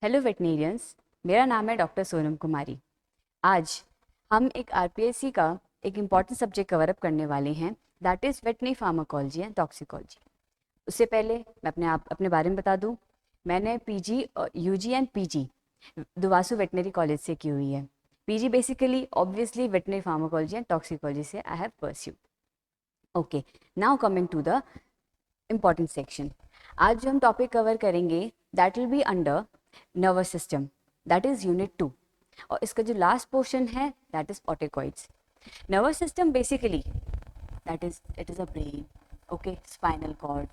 Hello वेटनेरियंस, मेरा नाम है डॉक्टर सोनम कुमारी। आज हम एक आरपीएससी का एक इम्पॉर्टेंट सब्जेक्ट कवर अप करने वाले हैं, that is veterinary pharmacology and toxicology. उससे पहले मैं अपने बारे में बता दूं। मैंने PG UG and PG DUVASU veterinary college से की हुई है। PG basically obviously veterinary pharmacology and toxicology से I have pursued. Okay, now coming to the important section. आज जो हम टॉपिक कवर करेंगे that will be under nervous system, that is unit 2। और इसका जो लास्ट पोर्शन है that is autacoids. Nervous system basically that is it is a brain, okay, spinal cord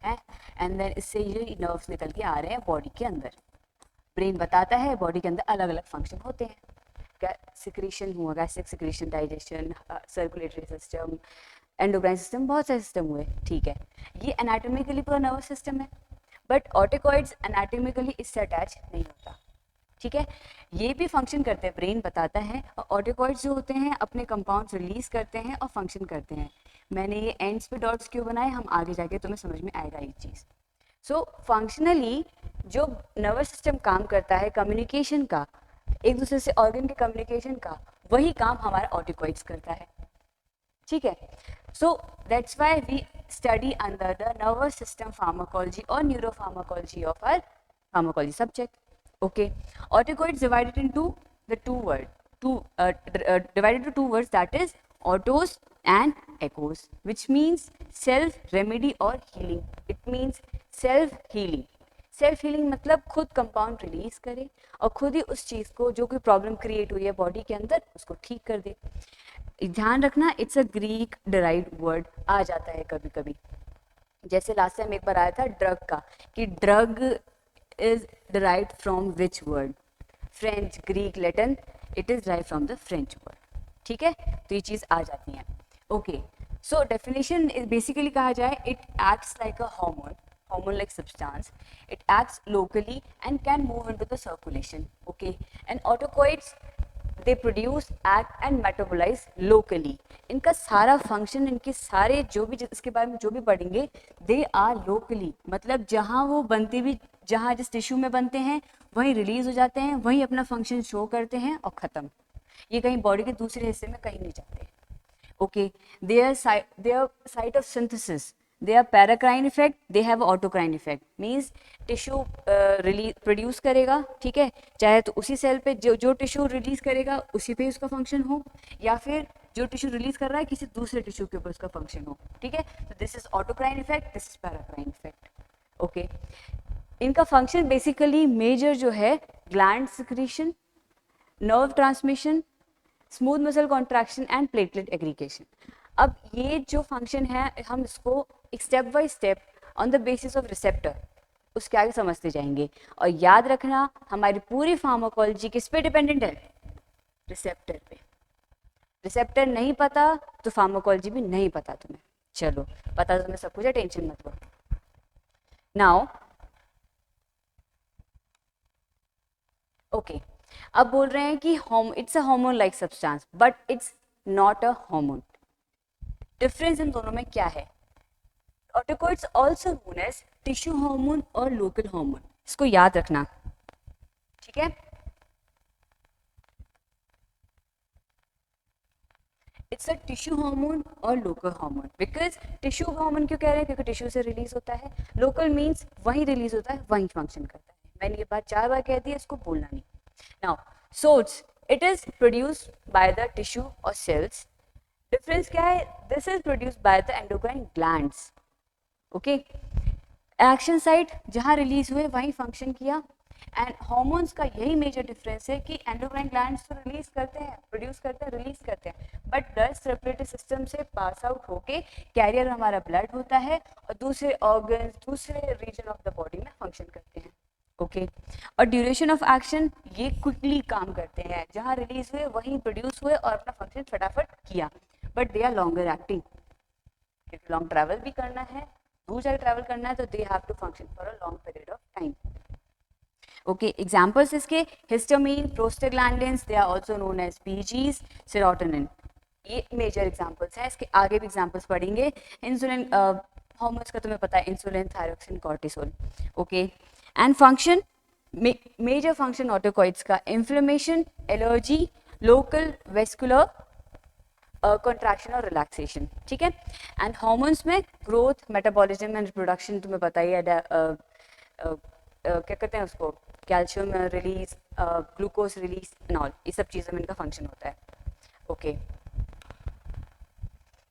है, and then इससे ये नर्व्स निकल के आ रहे हैं बॉडी के अंदर। ब्रेन बताता है बॉडी के अंदर अलग अलग फंक्शन होते हैं, क्या सिक्रीशन हुआ, gastric secretion, digestion, circulatory system, endocrine system, बहुत सारे सिस्टम हुए, ठीक है। ये एनाटॉमिकली पूरा नर्वस सिस्टम है, बट ऑर्टिकॉइड्स एनाटॉमिकली इससे अटैच नहीं होता, ठीक है। ये भी फंक्शन करते हैं, ब्रेन बताता है, और ऑर्टिकॉइड्स जो होते हैं अपने कंपाउंड्स रिलीज करते हैं और फंक्शन करते हैं। मैंने ये एंड्स पे डॉट्स क्यों बनाए, हम आगे जाके तुम्हें समझ में आएगा ये चीज़। सो फंक्शनली जो नर्वस सिस्टम काम करता है कम्युनिकेशन का, एक दूसरे से ऑर्गन के कम्युनिकेशन का, वही काम हमारा ऑर्टिकॉइड्स करता है, ठीक है। So that's why we study under the nervous system pharmacology or neuropharmacology of our pharmacology subject. Okay, orticoids divided into the divided into two words, that is autos and echos, which means self remedy or healing. It means self healing. Self healing मतलब खुद compound release करे और खुद ही उस चीज को, जो कोई प्रॉब्लम क्रिएट हुई है बॉडी के अंदर, उसको ठीक कर दे। ध्यान रखना, it's a Greek derived word आ जाता है कभी कभी। जैसे लास्ट टाइम एक बार आया था ड्रग का, कि drug is derived from which word, French, Greek, Latin, it is derived from the French word, ठीक है। तो ये चीज आ जाती है। Okay, so definition is basically कहा जाए, it acts like a hormone like substance. It acts locally and can move into the circulation, okay. And autocoids, they produce, act and metabolize locally. इनका सारा फंक्शन, इनके सारे जो भी, इसके बारे में जो भी पढ़ेंगे, दे आर लोकली, मतलब जहाँ वो बनते भी, जहाँ जिस टिश्यू में बनते हैं वहीं रिलीज हो जाते हैं, वहीं अपना फंक्शन शो करते हैं और खत्म। ये कहीं बॉडी के दूसरे हिस्से में कहीं नहीं जाते, okay. Their site of synthesis, they are paracrine effect, they have autocrine effect, means tissue release produce करेगा, ठीक है, चाहे तो उसी सेल पे जो टिश्यू रिलीज करेगा उसी पे उसका फंक्शन हो, या फिर जो टिश्यू रिलीज कर रहा है किसी दूसरे टिश्यू के ऊपर उसका फंक्शन हो, ठीक है। तो this is autocrine effect, this is paracrine effect, okay. इनका फंक्शन बेसिकली मेजर जो है, gland secretion, nerve transmission, smooth muscle contraction and platelet aggregation. अब ये जो फंक्शन है, हम इसको एक step by step on the basis of receptor उसके आगे समझते जाएंगे। और याद रखना, हमारी पूरी फार्माकोलॉजी किस पे डिपेंडेंट है, रिसेप्टर पे। रिसेप्टर नहीं पता तो फार्माकोलॉजी भी नहीं पता तुम्हें। चलो, पता तो तुम्हें सब कुछ है, टेंशन मत लो। नाउ ओके, अब बोल रहे हैं कि it's a hormone like substance but it's not a hormone. Difference इन दोनों में क्या है? Autacoids also known as tissue hormone और लोकल हार्मोन, इसको याद रखना, ठीक है। इट्स अ टिश्यू हार्मोन और local hormone. Because tissue hormone क्यों कह रहे हैं, क्योंकि टिश्यू से रिलीज होता है। लोकल मीन्स वहीं रिलीज होता है, वहीं फंक्शन करता है। मैंने ये बात 4 बार कह दी है, इसको बोलना नहीं। Now source, it is produced by the tissue और सेल्स। डिफरेंस क्या है, this is produced by the endocrine glands, okay. Action site जहाँ रिलीज हुए वहीं फंक्शन किया। एंड हार्मोन्स का यही मेजर डिफरेंस है कि एंडोक्राइन ग्लैंड्स तो रिलीज करते हैं, प्रोड्यूस करते हैं, रिलीज करते हैं, बट ब्लड सर्कुलेटरी सिस्टम से पास आउट होके कैरियर हमारा ब्लड होता है और दूसरे ऑर्गन, दूसरे रीजन ऑफ द बॉडी में फंक्शन करते हैं, ओके। और ड्यूरेशन ऑफ एक्शन, ये क्विकली काम करते हैं, जहाँ रिलीज हुए वहीं प्रोड्यूस हुए और अपना फंक्शन फटाफट किया, but they are longer acting, क्योंकि लॉन्ग ट्रैवल भी करना है, दूर जाकर ट्रैवल करना है, तो they have to function for a long period of time, okay. Examples इसके, histamine, prostaglandins, they are also known as PGs, serotonin, ये मेजर एग्जांपल्स हैं। इसके आगे भी एग्जांपल्स पढ़ेंगे। इंसुलिन हार्मोन्स का तुम्हें पता है, insulin, thyroxine, cortisol, okay. And function major function autacoids का inflammation, allergy, local vascular contraction और रिलैक्सेशन, ठीक है। एंड हॉर्मोन्स में ग्रोथ, मेटाबॉलिज्म एंड रिप्रोडक्शन, तुम्हें पता ही है, क्या कहते हैं उसको, calcium release, glucose release and all, ये सब चीज़ों में इनका फंक्शन होता है। Okay,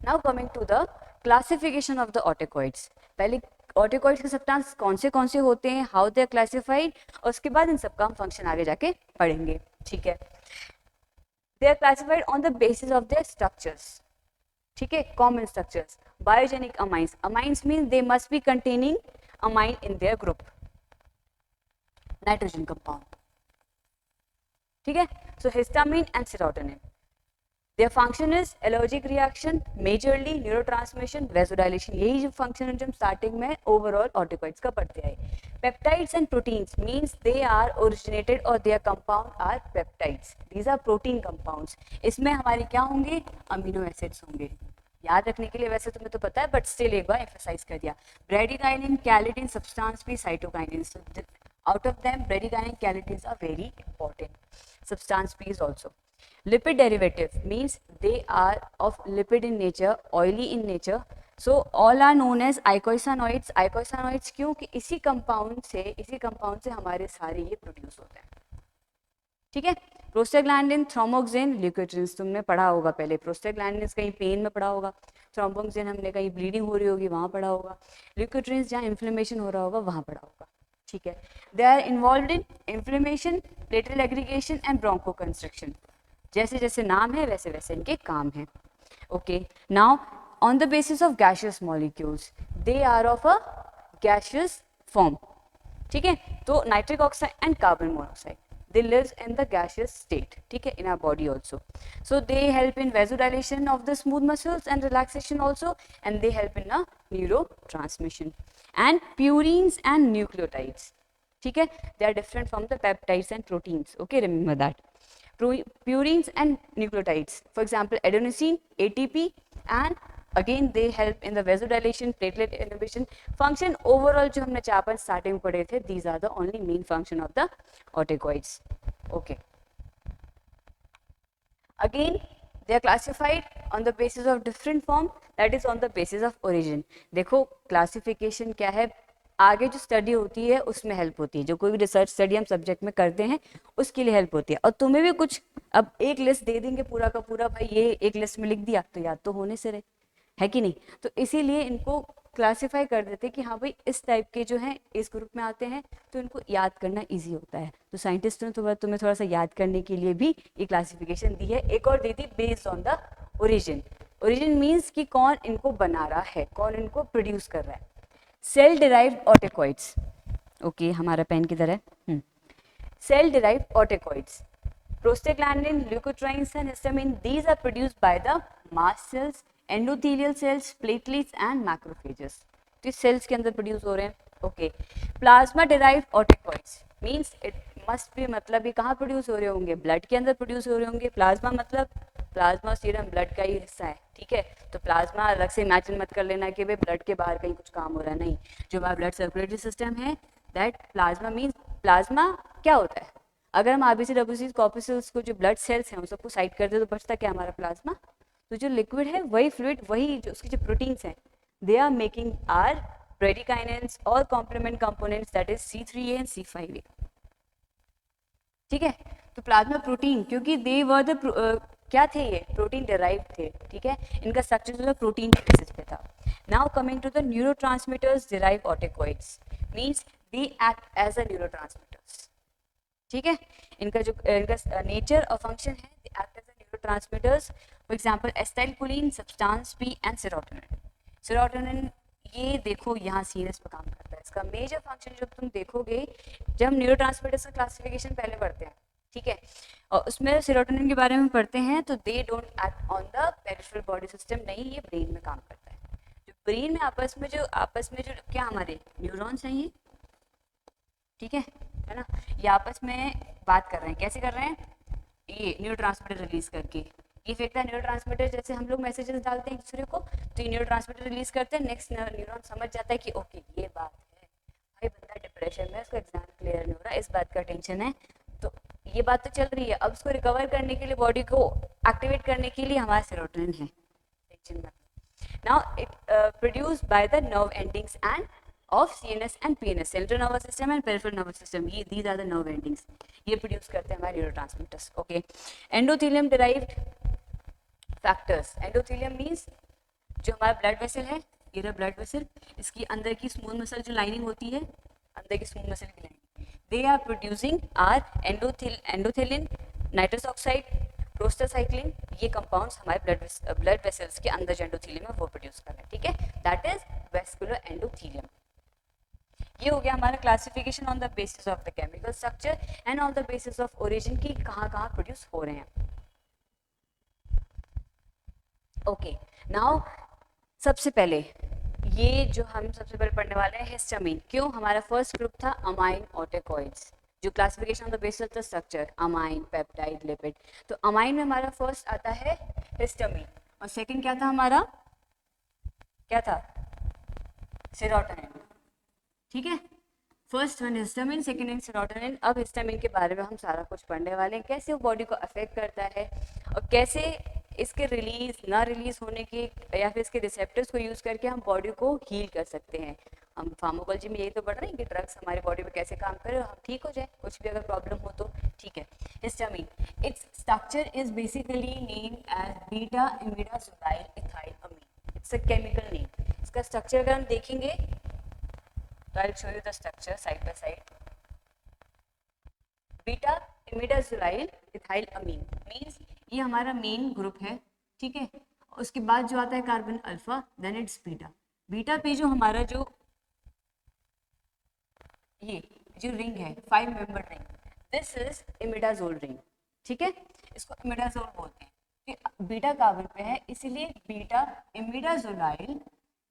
now coming to the classification of the autacoids. पहले ऑटोकॉइड्स के सब्सटेंस कौन से होते हैं, हाउ दे आर क्लासिफाइड, और उसके बाद इन सबका हम फंक्शन आगे जाके पढ़ेंगे, ठीक है। They are classified on the basis of their structures, ठीक है, common structures. Biogenic amines, amines mean they must be containing amine in their group, nitrogen compound, ठीक है। So histamine and serotonin, their function is allergic reaction, majorly neurotransmission, vasodilation, यही जो function है जो हम starting में overall ऑटोकॉइड्स का पढ़ते आए। Peptides and proteins means they are originated or their compound are peptides. These are protein compounds. इसमें हमारे क्या होंगे, अमीनो एसिड्स होंगे। याद रखने के लिए वैसे तुम्हें तो पता है, बट स्टिल एक बार एम्फसाइज कर दिया। ब्रेडिकाइनिन, कैलिटिन, सब्सटेंस भी cytokinin, out of them bradykinin, कैलिटिन्स are very important. Substance P is also. Lipid derivative means they are of lipid in nature, oily in nature. So all are known as eicosanoids. Eicosanoids क्यों कि इसी compound से हमारे सारे ये produce होते हैं, ठीक है। प्रोस्टाग्लैंडिन, थ्रोम्बोक्सिन, ल्यूकोट्रिन्स तुमने पढ़ा होगा पहले। प्रोस्टाग्लैंडिन कहीं पेन में पढ़ा होगा, थ्रोम्बोक्सिन हमने कहीं ब्लीडिंग हो रही होगी वहाँ पढ़ा होगा, ल्यूकोट्रिन्स जहाँ इन्फ्लेमेशन हो रहा होगा वहाँ पढ़ा होगा, ठीक है। They are involve in inflammation, platelet aggregation and broncho construction. जैसे जैसे नाम है वैसे वैसे इनके काम हैं। Okay, now on the basis of gaseous molecules, they are of a gaseous form, ठीक है। तो nitric oxide and carbon monoxide, they lives in the gaseous state, ठीक है, in our body also. So they help in vasodilation of the smooth muscles and relaxation also, and they help in a neurotransmission. And purines and nucleotides, ठीक है, they are different from the peptides and proteins. Okay, remember that. Purines and nucleotides, for example adenosine, ATP, and again they help in the vasodilation, platelet inhibition function. Overall जो हमने चार starting में पढ़े थे, these are the only main function of the autocoids. Okay, again they are classified on the basis of different form, that is on the basis of origin. देखो classification क्या है, आगे जो स्टडी होती है उसमें हेल्प होती है, जो कोई भी रिसर्च स्टडी हम सब्जेक्ट में करते हैं उसके लिए हेल्प होती है। और तुम्हें भी कुछ, अब एक लिस्ट दे देंगे पूरा का पूरा, भाई ये एक लिस्ट में लिख दिया तो याद तो होने से रहे, है कि नहीं। तो इसीलिए इनको क्लासिफाई कर देते कि हाँ भाई इस टाइप के जो हैं इस ग्रुप में आते हैं, तो इनको याद करना इजी होता है। तो साइंटिस्ट ने तुम्हें थोड़ा सा याद करने के लिए भी ये क्लासिफिकेशन दी है। एक और दी थी based on the origin. Origin means कि कौन इनको बना रहा है, कौन इनको प्रोड्यूस कर रहा है। सेल डिराइव्ड ऑटोकॉइड्स, ओके हमारा पेन किधर है, cell derived autacoids, prostaglandin, leukotrienes and histamine, these are produced by the mast cells, endothelial cells, platelets and macrophages. तो इस सेल्स के अंदर प्रोड्यूस हो रहे हैं। Okay, plasma derived autacoids means it must be, मतलब ये कहाँ प्रोड्यूस हो रहे होंगे, ब्लड के अंदर प्रोड्यूस हो रहे होंगे। प्लाज्मा मतलब प्लाज्मा सीरम ब्लड का ही हिस्सा है, ठीक है। तो प्लाज्मा अलग से इमेजिन मत कर लेना कि भाई ब्लड के बाहर कहीं कुछ काम हो रहा है, नहीं। जो हमारा ब्लड सर्कुलेटरी सिस्टम है, दैट प्लाज्मा मीन्स, प्लाज्मा क्या होता है, अगर हम आरबीसी डब्ल्यूसी कॉर्पस्कल्स को जो ब्लड सेल्स हैं उन सबको साइड कर दे तो बचता क्या हमारा प्लाज्मा। तो जो लिक्विड है वही फ्लूइड, वही जो उसकी जो प्रोटीन्स हैं, they are making are bradykinins और complement components, that is C3A and C5A, ठीक है। तो प्लाज्मा प्रोटीन, क्योंकि दे वर द क्या थे, ये प्रोटीन डिराइव थे, ठीक है, इनका स्ट्रक्चर जो है प्रोटीन के बेसिस पे था। Now coming to the neurotransmitters derive autacoids, means they act as a neurotransmitters, ठीक है। इनका जो इनका नेचर और फंक्शन है, they act as a neurotransmitters. For example acetylcholine, substance P and serotonin. Serotonin ये देखो यहाँ सीनस पे काम करता है। इसका मेजर फंक्शन जब तुम देखोगे, जब हम न्यूरोट्रांसमीटर्स का क्लासिफिकेशन पहले पढ़ते हैं, ठीक है, और उसमें सेरोटोनिन के बारे में पढ़ते हैं, तो they don't act on the peripheral body system, नहीं, ये ब्रेन में काम करता है। जो ब्रेन में आपस में जो क्या हमारे न्यूरॉन्स हैं ये, ठीक है ना, ये आपस में बात कर रहे हैं, कैसे कर रहे हैं, ये न्यूरोट्रांसमीटर रिलीज करके। ये फेंकता है न्यूरोट्रांसमीटर, जैसे हम लोग मैसेजेस डालते हैं एक दूसरे को, तो ये न्यूरोट्रांसमीटर रिलीज करते हैं, नेक्स्ट न्यूरॉन समझ जाता है कि ओके ये बात है, भाई बंदा डिप्रेस प्रेशर में, उसका एग्जाम क्लियर नहीं हो रहा, इस बात का टेंशन है। तो ये बात तो चल रही है, अब उसको रिकवर करने के लिए, बॉडी को एक्टिवेट करने के लिए हमारा सेरोटोनिन है, टेंशन मत। Now it produced by the nerve endings and of CNS and PNS, central nervous system and peripheral nervous system. ये these are the nerve endings. ये produce करते हैं हमारे neurotransmitters. Okay. Endothelium derived factors. Endothelium means जो हमारा blood vessel है, ये रहा blood vessel, इसकी अंदर की smooth muscle जो lining होती है, अंदर की smooth muscle की lining, they are producing our endothelin, nitrous oxide, prostacyclin, ये कंपाउंड्स हमारे ब्लड वेसल्स के अंदर जो एंडोथेलियम है वो प्रोड्यूस कर रहे हैं, ठीक है, दैट इज वेस्कुलर एंडोथेलियम। ये हो गया हमारा classification on the basis of the chemical structure and on the basis of origin की कहाँ कहाँ प्रोड्यूस हो रहे हैं। ओके, नाउ सबसे पहले ये जो हम सबसे पहले पढ़ने वाले हैं हिस्टामिन, क्यों, हमारा फर्स्ट ग्रुप था अमाइन ऑटोकॉइड्स, जो classification of the basis of the structure, amine, peptide, lipid. तो अमाइन में हमारा फर्स्ट आता है हिस्टामिन, और सेकंड क्या था हमारा, क्या था, सेरोटोनिन, ठीक है, first one histamine, second one serotonin. अब हिस्टामिन के बारे में हम सारा कुछ पढ़ने वाले हैं, कैसे वो बॉडी को अफेक्ट करता है और कैसे इसके रिलीज ना रिलीज होने के या फिर इसके रिसेप्टर्स को यूज करके हम बॉडी को हील कर सकते हैं। हम फार्माकोलॉजी में यही तो पढ़ रहे हैं कि ड्रग्स हमारी बॉडी में कैसे काम करें और हम ठीक हो जाए, कुछ भी अगर प्रॉब्लम हो तो, ठीक है। Histamine, it's structure is basically named as beta imidazolyl ethyl amine, it's a chemical name. इसका स्ट्रक्चर अगर हम देखेंगे तो I will show you the structure side by side. Beta imidazolyl ethyl amine means ये हमारा मेन ग्रुप है, ठीक है, उसके बाद जो आता है carbon alpha, then it's beta. Beta पे जो हमारा जो ये जो रिंग है 5 member ring, this is imidazole ring, ठीक है, इसको इमिडाजोल बोलते हैं। तो बीटा कार्बन पे है इसीलिए बीटा इमिडाजोलाइल,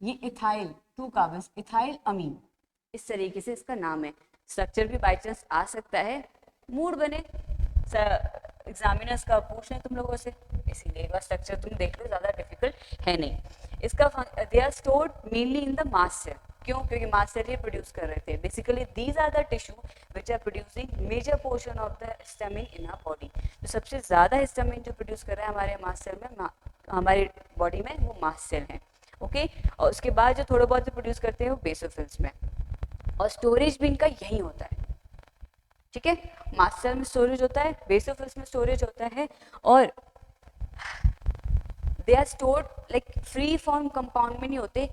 ये इथाइल 2 कार्बन इथाइल अमीन, इस तरीके से इसका नाम है। स्ट्रक्चर भी बाई चांस आ सकता है, मूड बने एग्जामिनर्स का पूछ लें तुम लोगों से, इसीलिए एक बार स्ट्रक्चर तुम देख लो, ज़्यादा डिफिकल्ट है नहीं। इसका they are stored mainly in the mast cell, क्यों, क्योंकि मास्ट सेल ये प्रोड्यूस कर रहे थे। Basically these are the tissue which are producing major portion of the histamine in our body. तो सबसे ज़्यादा हिस्टामिन जो प्रोड्यूस कर रहा है हमारे मास्ट सेल में, हमारी बॉडी में, वो मास्ट सेल हैं, ओके। और उसके बाद जो थोड़ा बहुत प्रोड्यूस करते हैं वो बेसोफिल्स में, और स्टोरेज भी इनका यही होता है, ठीक है, मास्ट सेल में स्टोरेज होता है, बेसोफिल्स में स्टोरेज होता है, और they are stored like free form compound में नहीं होते,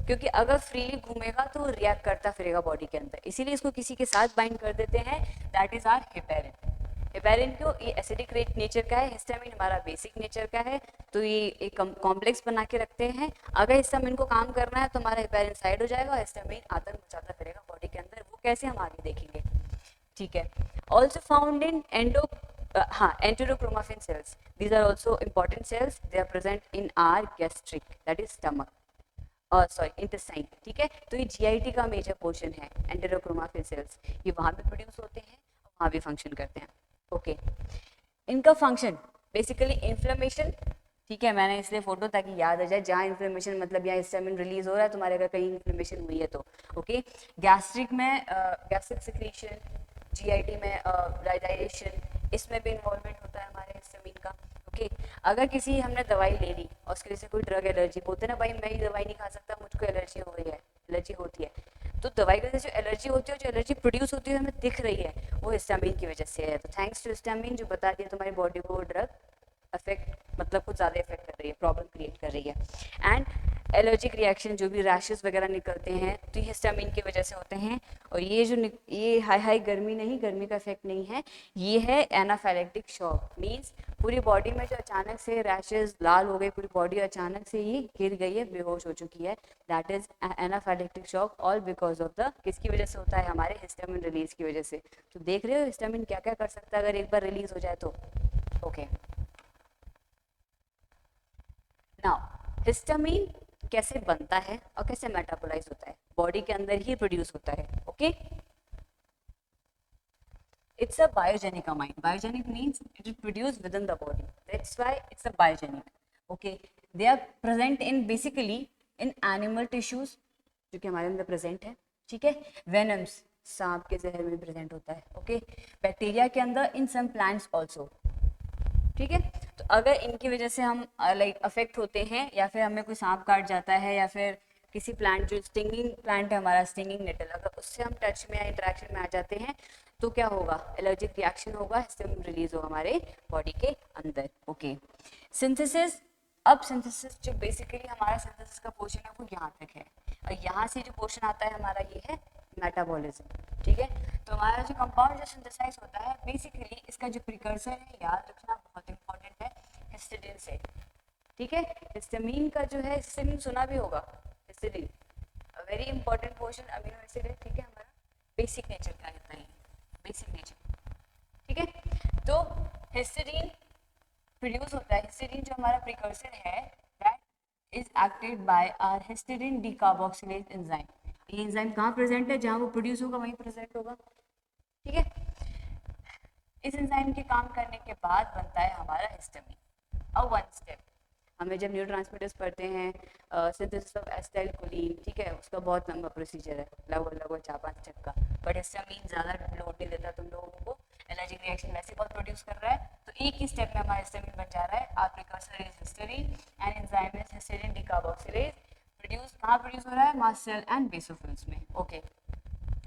क्योंकि अगर फ्रीली घूमेगा तो वो रिएक्ट करता फिरेगा बॉडी के अंदर, इसीलिए इसको किसी के साथ बाइंड कर देते हैं, that is are heparin. Heparin क्यों, ये एसिडिक नेचर का है, हिस्टामिन हमारा बेसिक नेचर का है, तो ये एक कॉम्प्लेक्स बना के रखते हैं। अगर हिस्टामिन को काम करना है तो हमारा हेपेरिन साइड हो जाएगा, हिस्टामिन आतंक मचाता फिरेगा बॉडी के अंदर, वो कैसे हम आगे देखेंगे, ठीक है। Also found in enterochromaffin cells, these are also important cells, they are present in our gastric, that is stomach, intestine, ठीक है। तो ये जीआईटी का मेजर पोर्शन है, एंटेरोक्रोमाफिन सेल्स, ये वहाँ पे प्रोड्यूस होते हैं, वहाँ भी फंक्शन करते हैं, ओके। इनका फंक्शन बेसिकली इन्फ्लेमेशन, ठीक है, मैंने इसलिए फोटो ताकि याद आ जाए, जहाँ इन्फ्लेमेशन मतलब यहाँ हिस्टामिन रिलीज हो रहा है तुम्हारे, अगर कहीं इन्फ्लेमेशन हुई है तो, ओके। गैस्ट्रिक में गैस्ट्रिक सिक्रीशन, जीआईटी में डाइजेशन, इसमें भी इन्वॉल्वमेंट होता है हमारे हिस्टामिन का, ओके। अगर किसी हमने दवाई ले ली और उसकी वजह से कोई ड्रग एलर्जी, बोलते हैं ना भाई मैं ये दवाई नहीं खा सकता, मुझको एलर्जी हो गई है, एलर्जी होती है, तो दवाई की वजह से जो एलर्जी होती है, जो एलर्जी प्रोड्यूस होती है हमें दिख रही है, वो हिस्टामिन की वजह से है। तो थैंक्स टू हिस्टामिन जो बता दिया तुम्हारी बॉडी को ड्रग अफेक्ट मतलब कुछ ज़्यादा इफेक्ट कर रही है, प्रॉब्लम क्रिएट कर रही है। एंड एलर्जिक रिएक्शन जो भी रैशेस वगैरह निकलते हैं तो ये हिस्टामिन की वजह से होते हैं। और ये जो ये हाई गर्मी नहीं, गर्मी का इफेक्ट नहीं है, ये है एनाफाइलेक्टिक शॉक, मींस पूरी बॉडी में जो अचानक से रैशेस लाल हो गई, पूरी बॉडी अचानक से ये गिर गई है, बेहोश हो चुकी है, that is anaphylactic shock, all because of the, किसकी वजह से होता है, हमारे हिस्टामिन रिलीज की वजह से। तो देख रहे हो हिस्टामिन क्या क्या कर सकता है अगर एक बार रिलीज हो जाए तो, ओके। नाउ हिस्टामिन कैसे बनता है और कैसे मेटाबोलाइज होता है, बॉडी के अंदर ही प्रोड्यूस होता है, okay. It's a biogenic amine. Biogenic means it is produced within the body. That's why it's a biogenic. Okay. They are present in basically in animal tissues, जो कि हमारे अंदर present है, ठीक है। Venoms, सांप के जहर में प्रेजेंट होता है। ओके, बैक्टीरिया के अंदर, इन सम प्लांट्स ऑल्सो। ठीक है, तो अगर इनकी वजह से हम लाइक अफेक्ट होते हैं, या फिर हमें कोई सांप काट जाता है, या फिर किसी प्लांट जो स्टिंगिंग प्लांट है हमारा, स्टिंगिंग नेटल, अगर उससे हम टच में या इंटरेक्शन में आ जाते हैं तो क्या होगा, एलर्जिक रिएक्शन होगा, हिस्टामिन रिलीज होगा हमारे बॉडी के अंदर। Okay, synthesis. अब सिंथेसिस जो बेसिकली हमारा सिंथेसिस का पोर्शन है वो यहाँ तक है, और यहाँ से जो पोर्शन आता है हमारा ये है मेटाबॉलिज्म। ठीक है, तो हमारा जो कंपाउंड जो सिंथेसाइज होता है बेसिकली इसका जो प्रिकर्सर है, याद रखना बहुत इंपॉर्टेंट है, हिस्टिडीन से। ठीक है, हिस्टामिन का जो है, हिस्टामिन सुना भी होगा, histidine very important portion amino acid है। ठीक है, हमारा बेसिक नेचर का रहता है, बेसिक नेचर। ठीक है, तो हिस्टिडीन प्रोड्यूस होता है, हिस्टिडीन जो हमारा प्रिकर्सर है that is acted by our histidine decarboxylase enzyme. ये एंजाइम कहाँ प्रेजेंट है, जहाँ वो प्रोड्यूस होगा वहीं प्रेजेंट होगा। ठीक है, इस एंजाइम के काम करने के बाद बनता है हमारा हिस्टामिन। अब वन स्टेप, हमें जब न्यूरोट्रांसमीटर्स पढ़ते हैं, सिंथेसिस ऑफ एसिटाइल कोलिन, ठीक है, उसका बहुत लंबा प्रोसीजर है, लगभग 4-5 स्टेप का, बट हिस्टामिन ज़्यादा लोड नहीं देता तुम लोगों को, एलर्जिक रिएक्शन वैसे बहुत प्रोड्यूस कर रहा है, तो एक ही स्टेप में हमारा हिस्टामिन बन जा रहा है। Our precursor is histidine and enzyme is histidine decarboxylase. Produce कहाँ प्रोड्यूस हो रहा है, मास्ट सेल एंड बेसोफिल्स में। ओके,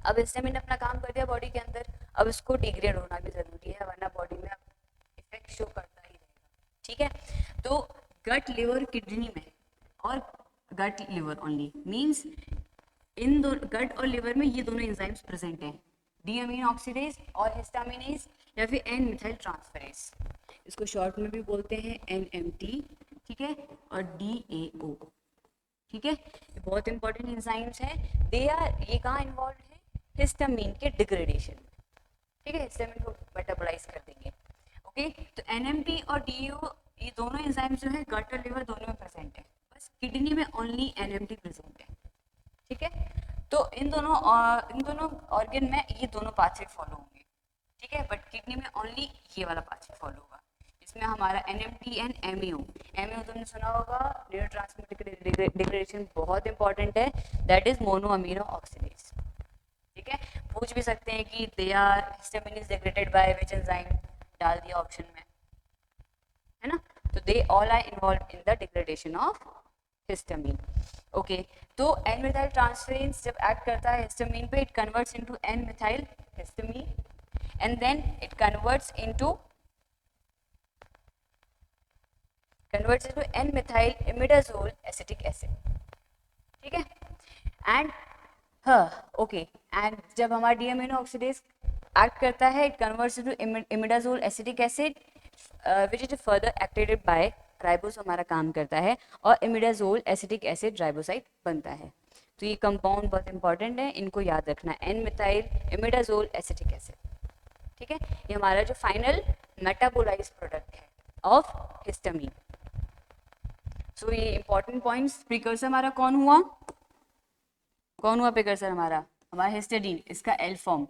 अब हिस्टामिन ने अपना काम कर दिया बॉडी के अंदर, अब इसको डिग्रेड होना भी जरूरी है, वरना बॉडी में इफेक्ट शो करता ही रहेगा। ठीक है, तो गट, लिवर, किडनी में, और गट लिवर ओनली मींस इन दो गट और लिवर में ये दोनों एंजाइम्स प्रेजेंट हैं, डी अमीनो ऑक्सीडेज और हिस्टामिनेज, या फिर एन मिथाइल ट्रांसफेरेज, इसको शॉर्ट में भी बोलते हैं एनएमटी। ठीक है, और डीएओ। ठीक है, ये बहुत इंपॉर्टेंट एंजाइम्स हैं, दे आर, ये कहाँ इन्वॉल्व है, हिस्टामिन के डिग्रेडेशन में। ठीक है, हिस्टामिन को मेटाबोलाइज कर देंगे। ओके, तो एनएमटी और डीएओ ये दोनों एंजाइम्स जो है गट और लिवर दोनों में प्रेजेंट है, बस किडनी में ओनली एनएमटी प्रेजेंट है। ठीक है, तो इन दोनों ऑर्गन में ये दोनों पाथवे फॉलो होंगे। ठीक है, बट किडनी में ओनली ये वाला पाथवे फॉलो होगा, इसमें हमारा एनएमटी एंड एमईओ। एमईओ तुमने सुना होगा, न्यूरोट्रांसमीटर डिग्रेडेशन बहुत इंपॉर्टेंट है, that is mono amino oxidase. ठीक है, पूछ भी सकते हैं कि they are histamine is degraded by which enzyme, डाल दिया ऑप्शन में, है ना, तो they all are involve in the degradation of histamine. Okay, तो एन मिथाइल ट्रांसफेरेंस जब एक्ट करता है हिस्टामिन पे, it converts into N methyl histamine and then it converts into N methyl imidazole acetic acid. ठीक है, and okay, and जब हमारा D amino oxidase act करता है, it converts into imidazole acetic acid which is further activated by ribose, हमारा काम करता है, और इमिडाजोल एसिटिक एसिड राइबोसाइट बनता है। तो ये कंपाउंड बहुत इंपॉर्टेंट है, इनको याद रखना, N methyl imidazole acetic acid. ठीक है, ये हमारा जो फाइनल मेटाबोलाइज्ड प्रोडक्ट है ऑफ हिस्टामिन। सो ये इंपॉर्टेंट पॉइंट्स। प्रिकर्सर हमारा कौन हुआ प्रिकर्सर हमारा हिस्टाडीन, इसका L form,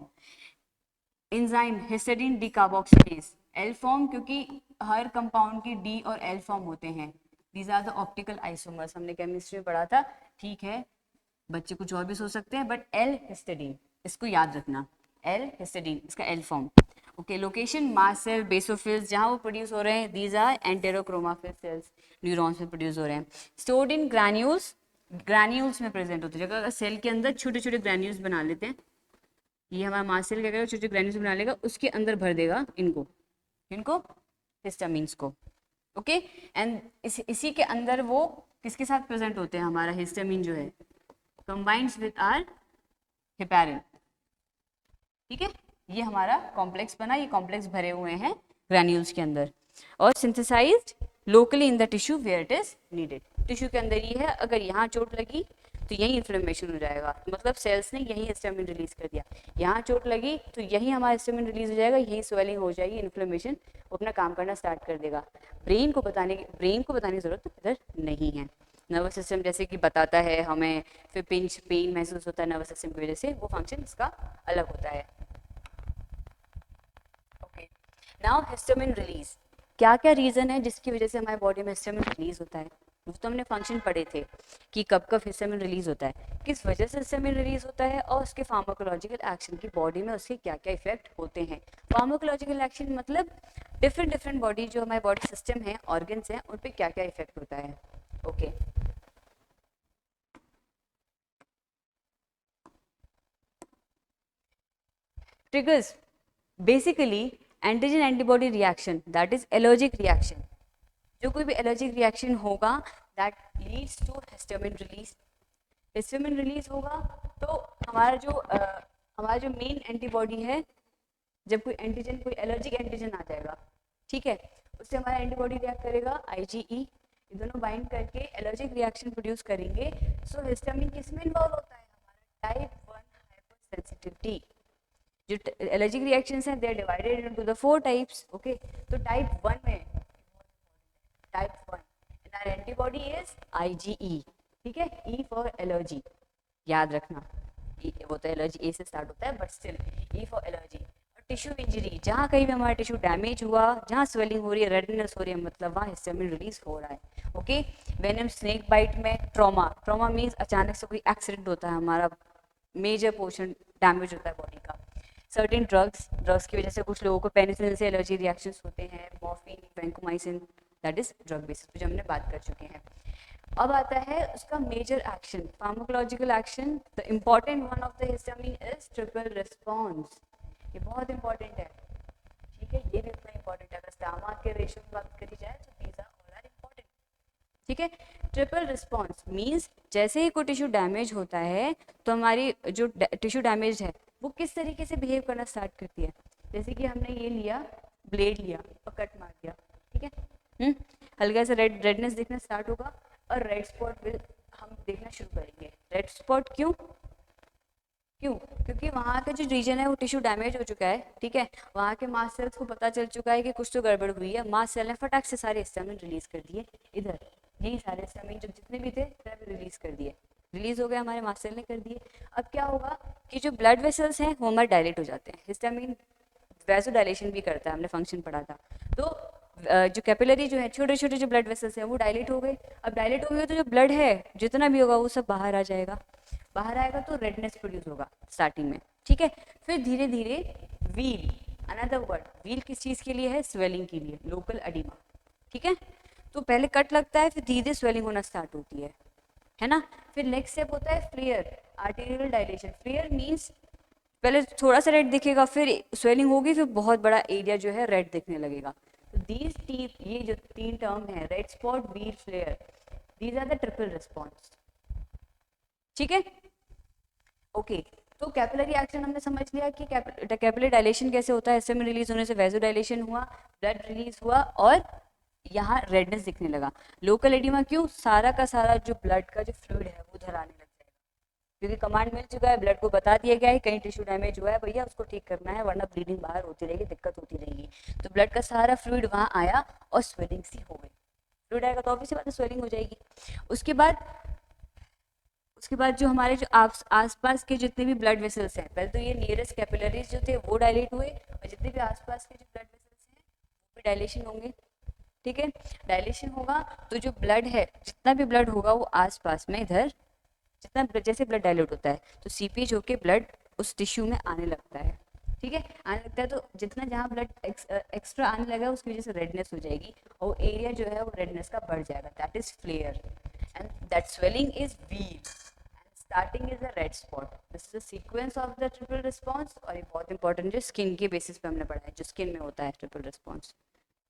enzyme histidine decarboxylase, L form, क्योंकि हर कंपाउंड के डी और एल फॉर्म होते हैं, these are the optical isomers, हमने केमिस्ट्री में पढ़ा था। ठीक है, बच्चे कुछ और भी सोच सकते हैं, बट एल हिस्टाडीन, इसको याद रखना, एल हिस्टाडीन, इसका L form. Okay, location mast cell, basophils, जहाँ वो प्रोड्यूस हो रहे हैं, these are enterochromaffin cells, neurons में प्रोड्यूस हो रहे हैं। स्टोर्ड इन ग्रैन्यूल्स में प्रेजेंट होते हैं, जगह अगर सेल के अंदर छोटे छोटे ग्रैन्यूल्स बना लेते हैं, ये हमारा मास्ट सेल क्या करेगा, छोटे छोटे ग्रैन्यूल्स बना लेगा, उसके अंदर भर देगा इनको हिस्टामिन्स को। ओके, एंड इसी के अंदर वो किसके साथ प्रेजेंट होते हैं, हमारा हिस्टामिन जो है कंबाइंड्स विद आर हेपेरिन। ठीक है, ये हमारा कॉम्प्लेक्स बना, ये कॉम्प्लेक्स भरे हुए हैं ग्रैन्यूल्स के अंदर, और synthesised locally in the tissue where it is needed. Tissue के अंदर ये है, अगर यहाँ चोट लगी तो यही इन्फ्लेमेशन हो जाएगा, मतलब सेल्स ने यही हिस्टामिन रिलीज कर दिया, यहाँ चोट लगी तो यही हमारा हिस्टामिन रिलीज हो जाएगा, यही स्वेलिंग हो जाएगी, इन्फ्लेमेशन, वो अपना काम करना स्टार्ट कर देगा। ब्रेन को बताने की जरूरत इधर नहीं है। नर्वस सिस्टम जैसे कि बताता है हमें, फिर पिंच पेन महसूस होता है नर्वस सिस्टम की वजह से, वो फंक्शन इसका अलग होता है। ओके, नाउ हिस्टामिन रिलीज, क्या क्या रीजन है जिसकी वजह से हमारे बॉडी में हिस्टामिन रिलीज होता है, तो हमने फंक्शन पढ़े थे कि कब कब हिस्टामिन रिलीज होता है, किस वजह से हिस्टामिन रिलीज होता है, और उसके फार्माकोलॉजिकल एक्शन की बॉडी में उसके क्या क्या इफेक्ट होते हैं। फार्माकोलॉजिकल एक्शन मतलब डिफरेंट डिफरेंट बॉडी जो हमारे बॉडी सिस्टम है, ऑर्गन्स हैं, उन पर क्या क्या इफेक्ट होता है। Okay triggers basically antigen antibody reaction, that is allergic reaction. जो कोई भी एलर्जिक रिएक्शन होगा that leads to histamine release. Histamine release होगा तो हमारा जो मेन एंटीबॉडी है, जब कोई एंटीजन, कोई एलर्जिक एंटीजन आ जाएगा, ठीक है, उससे हमारा एंटीबॉडी रिएक्ट करेगा, आईजीई, ये दोनों बाइंड करके एलर्जिक रिएक्शन प्रोड्यूस करेंगे। सो हिस्टामिन किस में इन्वॉल्व होता है, हमारा टाइप 1 हाइपर सेंसिटिविटी। जो एलर्जिक रिएक्शंस हैं they are divided into the 4 types. Okay, तो टाइप 1 में, type 1 and our antibody is IgE, ठीक है, ई फॉर एलर्जी, याद रखना, वो तो एलर्जी ए से स्टार्ट होता है but still E for allergy. Tissue injury, जहाँ कहीं भी हमारा टिश्यू डैमेज हुआ, जहाँ स्वेलिंग हो रही है, रेडनेस हो रही है, मतलब वहाँ हिस्टामिन रिलीज हो रहा है। ओके, वेनम, स्नेक बाइट में ट्रॉमा, ट्रॉमा मीन्स अचानक से कोई एक्सीडेंट होता है, हमारा मेजर पोर्शन डैमेज होता है बॉडी का। सर्टेन ड्रग्स की वजह से कुछ लोगों को पेनिसिलिन से एलर्जी रिएक्शंस होते हैं, morphine, vancomycin, that is drug basis पे जो हमने बात कर चुके हैं। अब आता है उसका major action, pharmacological action. The important one of the histamine is triple response. ये बहुत इंपॉर्टेंट है, ठीक है, ये भी उतना इंपॉर्टेंट है। अगर स्टामा के रेशियो की बात करी जाए तो these are all are important, ठीक है। ट्रिपल रिस्पॉन्स मीन्स जैसे ही कोई टिश्यू डैमेज होता है तो हमारी जो टिश्यू डैमेज है वो किस तरीके से बिहेव करना स्टार्ट करती है। जैसे कि हमने ये लिया, ब्लेड लिया और कट मार दिया, ठीक है, हल्का सा रेडनेस दिखना स्टार्ट होगा और रेड स्पॉट विल हम देखना शुरू करेंगे। रेड स्पॉट क्यों? क्योंकि वहाँ का जो रीजन है वो टिश्यू डैमेज हो चुका है, ठीक है, वहाँ के मास्ट सेल्स को पता चल चुका है कि कुछ तो गड़बड़ हुई है, मास्ट सेल ने फटाक से सारे हिस्टामिन रिलीज कर दिए इधर, यही सारे हिस्टामिन जो जितने भी थे सब रिलीज कर दिए, रिलीज हो गए, हमारे मास्ट सेल ने कर दिए। अब क्या होगा कि जो ब्लड वेसल्स हैं वो हमारे डायलेट हो जाते हैं, हिस्टामिन वैसो डायलेशन भी करता है, हमने फंक्शन पढ़ा था। तो जो कैपिलरी जो है, छोटे छोटे जो ब्लड वेसल्स हैं वो डायलेट हो गए। अब डायलेट हो गए तो जो ब्लड है जितना भी होगा वो सब बाहर आ जाएगा, बाहर आएगा तो रेडनेस प्रोड्यूस होगा स्टार्टिंग में, ठीक है। फिर धीरे धीरे व्हील, अनदर वर्ड, व्हील किस चीज़ के लिए है? स्वेलिंग के लिए, लोकल एडिमा, ठीक है। तो पहले कट लगता है, फिर धीरे धीरे स्वेलिंग होना स्टार्ट होती है ना। फिर नेक्स्ट स्टेप होता है flare, arterial dilation. Flare means पहले थोड़ा सा रेड दिखेगा, फिर स्वेलिंग होगी, फिर बहुत बड़ा एरिया जो है रेड दिखने लगेगा। तो दीज ये जो 3 टर्म है, red spot, wheal, flare, these are the triple response, ठीक है। ओके, तो कैपिलरी एक्शन हमने समझ लिया कि कैपिलरी डायलेशन कैसे होता है, हिस्टामिन रिलीज होने से वैसो डायलेशन हुआ, ब्लड रिलीज हुआ और यहाँ रेडनेस दिखने लगा। लोकल एडिमा क्यों? सारा का सारा जो ब्लड का जो फ्लूइड है वो उधर आने लग जाएगा, क्योंकि कमांड मिल चुका है, ब्लड को बता दिया गया है कहीं टिश्यू डैमेज हुआ है भैया, उसको ठीक करना है वरना ब्लीडिंग बाहर होती रहेगी, दिक्कत होती रहेगी। तो ब्लड का सारा फ्लूइड वहाँ आया और स्वेलिंग सी हो गई, फ्लूइड आएगा तो ऑब्वियसली बात है स्वेलिंग हो जाएगी। उसके बाद जो हमारे जो आसपास के जितने भी ब्लड वेसल्स हैं, पहले तो ये नियरेस्ट कैपिलरीज जो थे वो डायलेट हुए, और जितने भी आसपास के जो ब्लड वेसल्स हैं वो भी डायलेशन होंगे, ठीक है। डायलेशन होगा तो जो ब्लड है, जितना भी ब्लड होगा वो आसपास में इधर, जितना जैसे ब्लड डायलेट होता है तो सीपेज होके ब्लड उस टिश्यू में आने लगता है, ठीक है, आने लगता है। तो जितना जहाँ ब्लड एक्स्ट्रा आने लगा उसकी वजह से रेडनेस हो जाएगी और एरिया जो है वो रेडनेस का बढ़ जाएगा, that is flare, and that swelling is wheal, starting is a red spot. This is a sequence of the triple response, और ये बहुत इंपॉर्टेंट जो स्किन के बेसिस पे हमने पढ़ा है, जो स्किन में होता है ट्रिपल रिस्पॉन्स,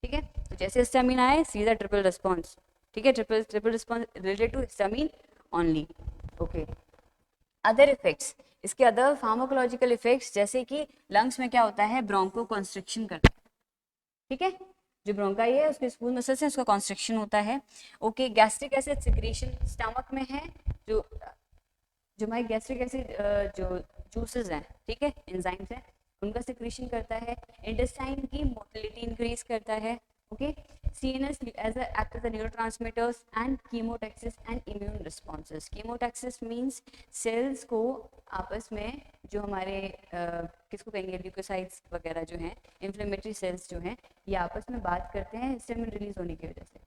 ठीक है। तो जैसे हिस्टामिन आए सीधा ट्रिपल रिस्पॉन्स, ठीक है, triple response related to histamine only. Okay, other effects, इसके अदर फार्माकोलॉजिकल इफेक्ट्स, जैसे कि लंग्स में क्या होता है, ब्रोंको कंस्ट्रिक्शन करता है, ठीक है, जो ब्रोंकाई है उसके स्मूथ मसल्स हैं उसका कंस्ट्रिक्शन होता है। Okay, gastric acid secretion stomach में है, जो हमारे गैस्ट्रिक एसिड जो जूसेस हैं, ठीक है, एंजाइम्स हैं, उनका सिक्रीशन करता है। इंटेस्टाइन की मोटिलिटी इंक्रीज करता है। Okay, CNS as act as neurotransmitters and chemotaxis and immune responses. Chemotaxis means cells को आपस में जो हमारे किसको कहेंगे, ल्यूकोसाइट्स वगैरह जो हैं, इन्फ्लेमेटरी सेल्स जो हैं, ये आपस में बात करते हैं हिस्टामिन रिलीज होने की वजह से,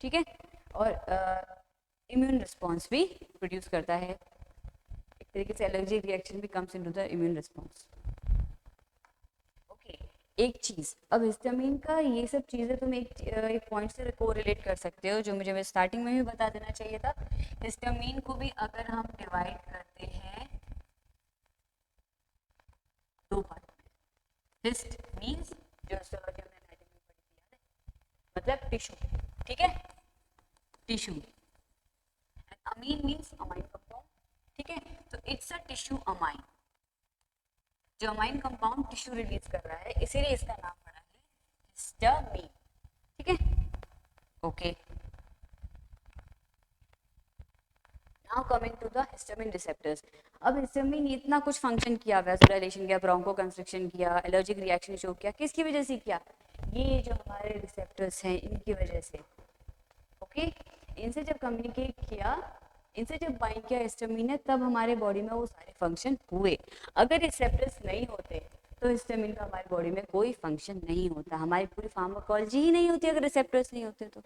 ठीक है। और इम्यून रिस्पॉन्स भी प्रोड्यूस करता है। एक तरीके से एलर्जी रिएक्शन भी comes into the immune response. Okay, एक चीज, अब हिस्टामिन का ये सब चीजें तुम एक पॉइंट से कोरिलेट कर सकते हो, जो मुझे स्टार्टिंग में भी बता देना चाहिए था। हिस्टामिन को भी अगर हम डिवाइड करते हैं दो पार्ट में, हिस्ट मींस जो हिस्टोलॉजी हमने एनाटॉमी में पढ़ी थी, याद है, मतलब टिश्यू, ठीक है, tissue, and amine means amine compound, ठीक है, तो इट्स अ टिश्यू अमाइन, जो अमाइन कंपाउंड टिश्यू रिलीज कर रहा है, इसीलिए इसका नाम पड़ा है हिस्टामिन, ठीक है, okay. Now coming to the histamine receptors. अब हिस्टामिन इतना कुछ फंक्शन किया, वैसोडाइलेशन किया, ब्रोंको कंस्ट्रिक्शन किया, एलर्जिक रिएक्शन शो किया, किसकी वजह से किया? ये जो हमारे रिसेप्टर्स हैं इनकी वजह से, ओके। इनसे जब कम्युनिकेट किया, इनसे जब बाइंड किया हिस्टामिन ने, तब हमारे बॉडी में वो सारे फंक्शन हुए। अगर रिसेप्टर्स नहीं होते तो हिस्टामिन का हमारी बॉडी में कोई फंक्शन नहीं होता, हमारी पूरी फार्माकोलॉजी ही नहीं होती अगर रिसेप्टर्स नहीं होते तो,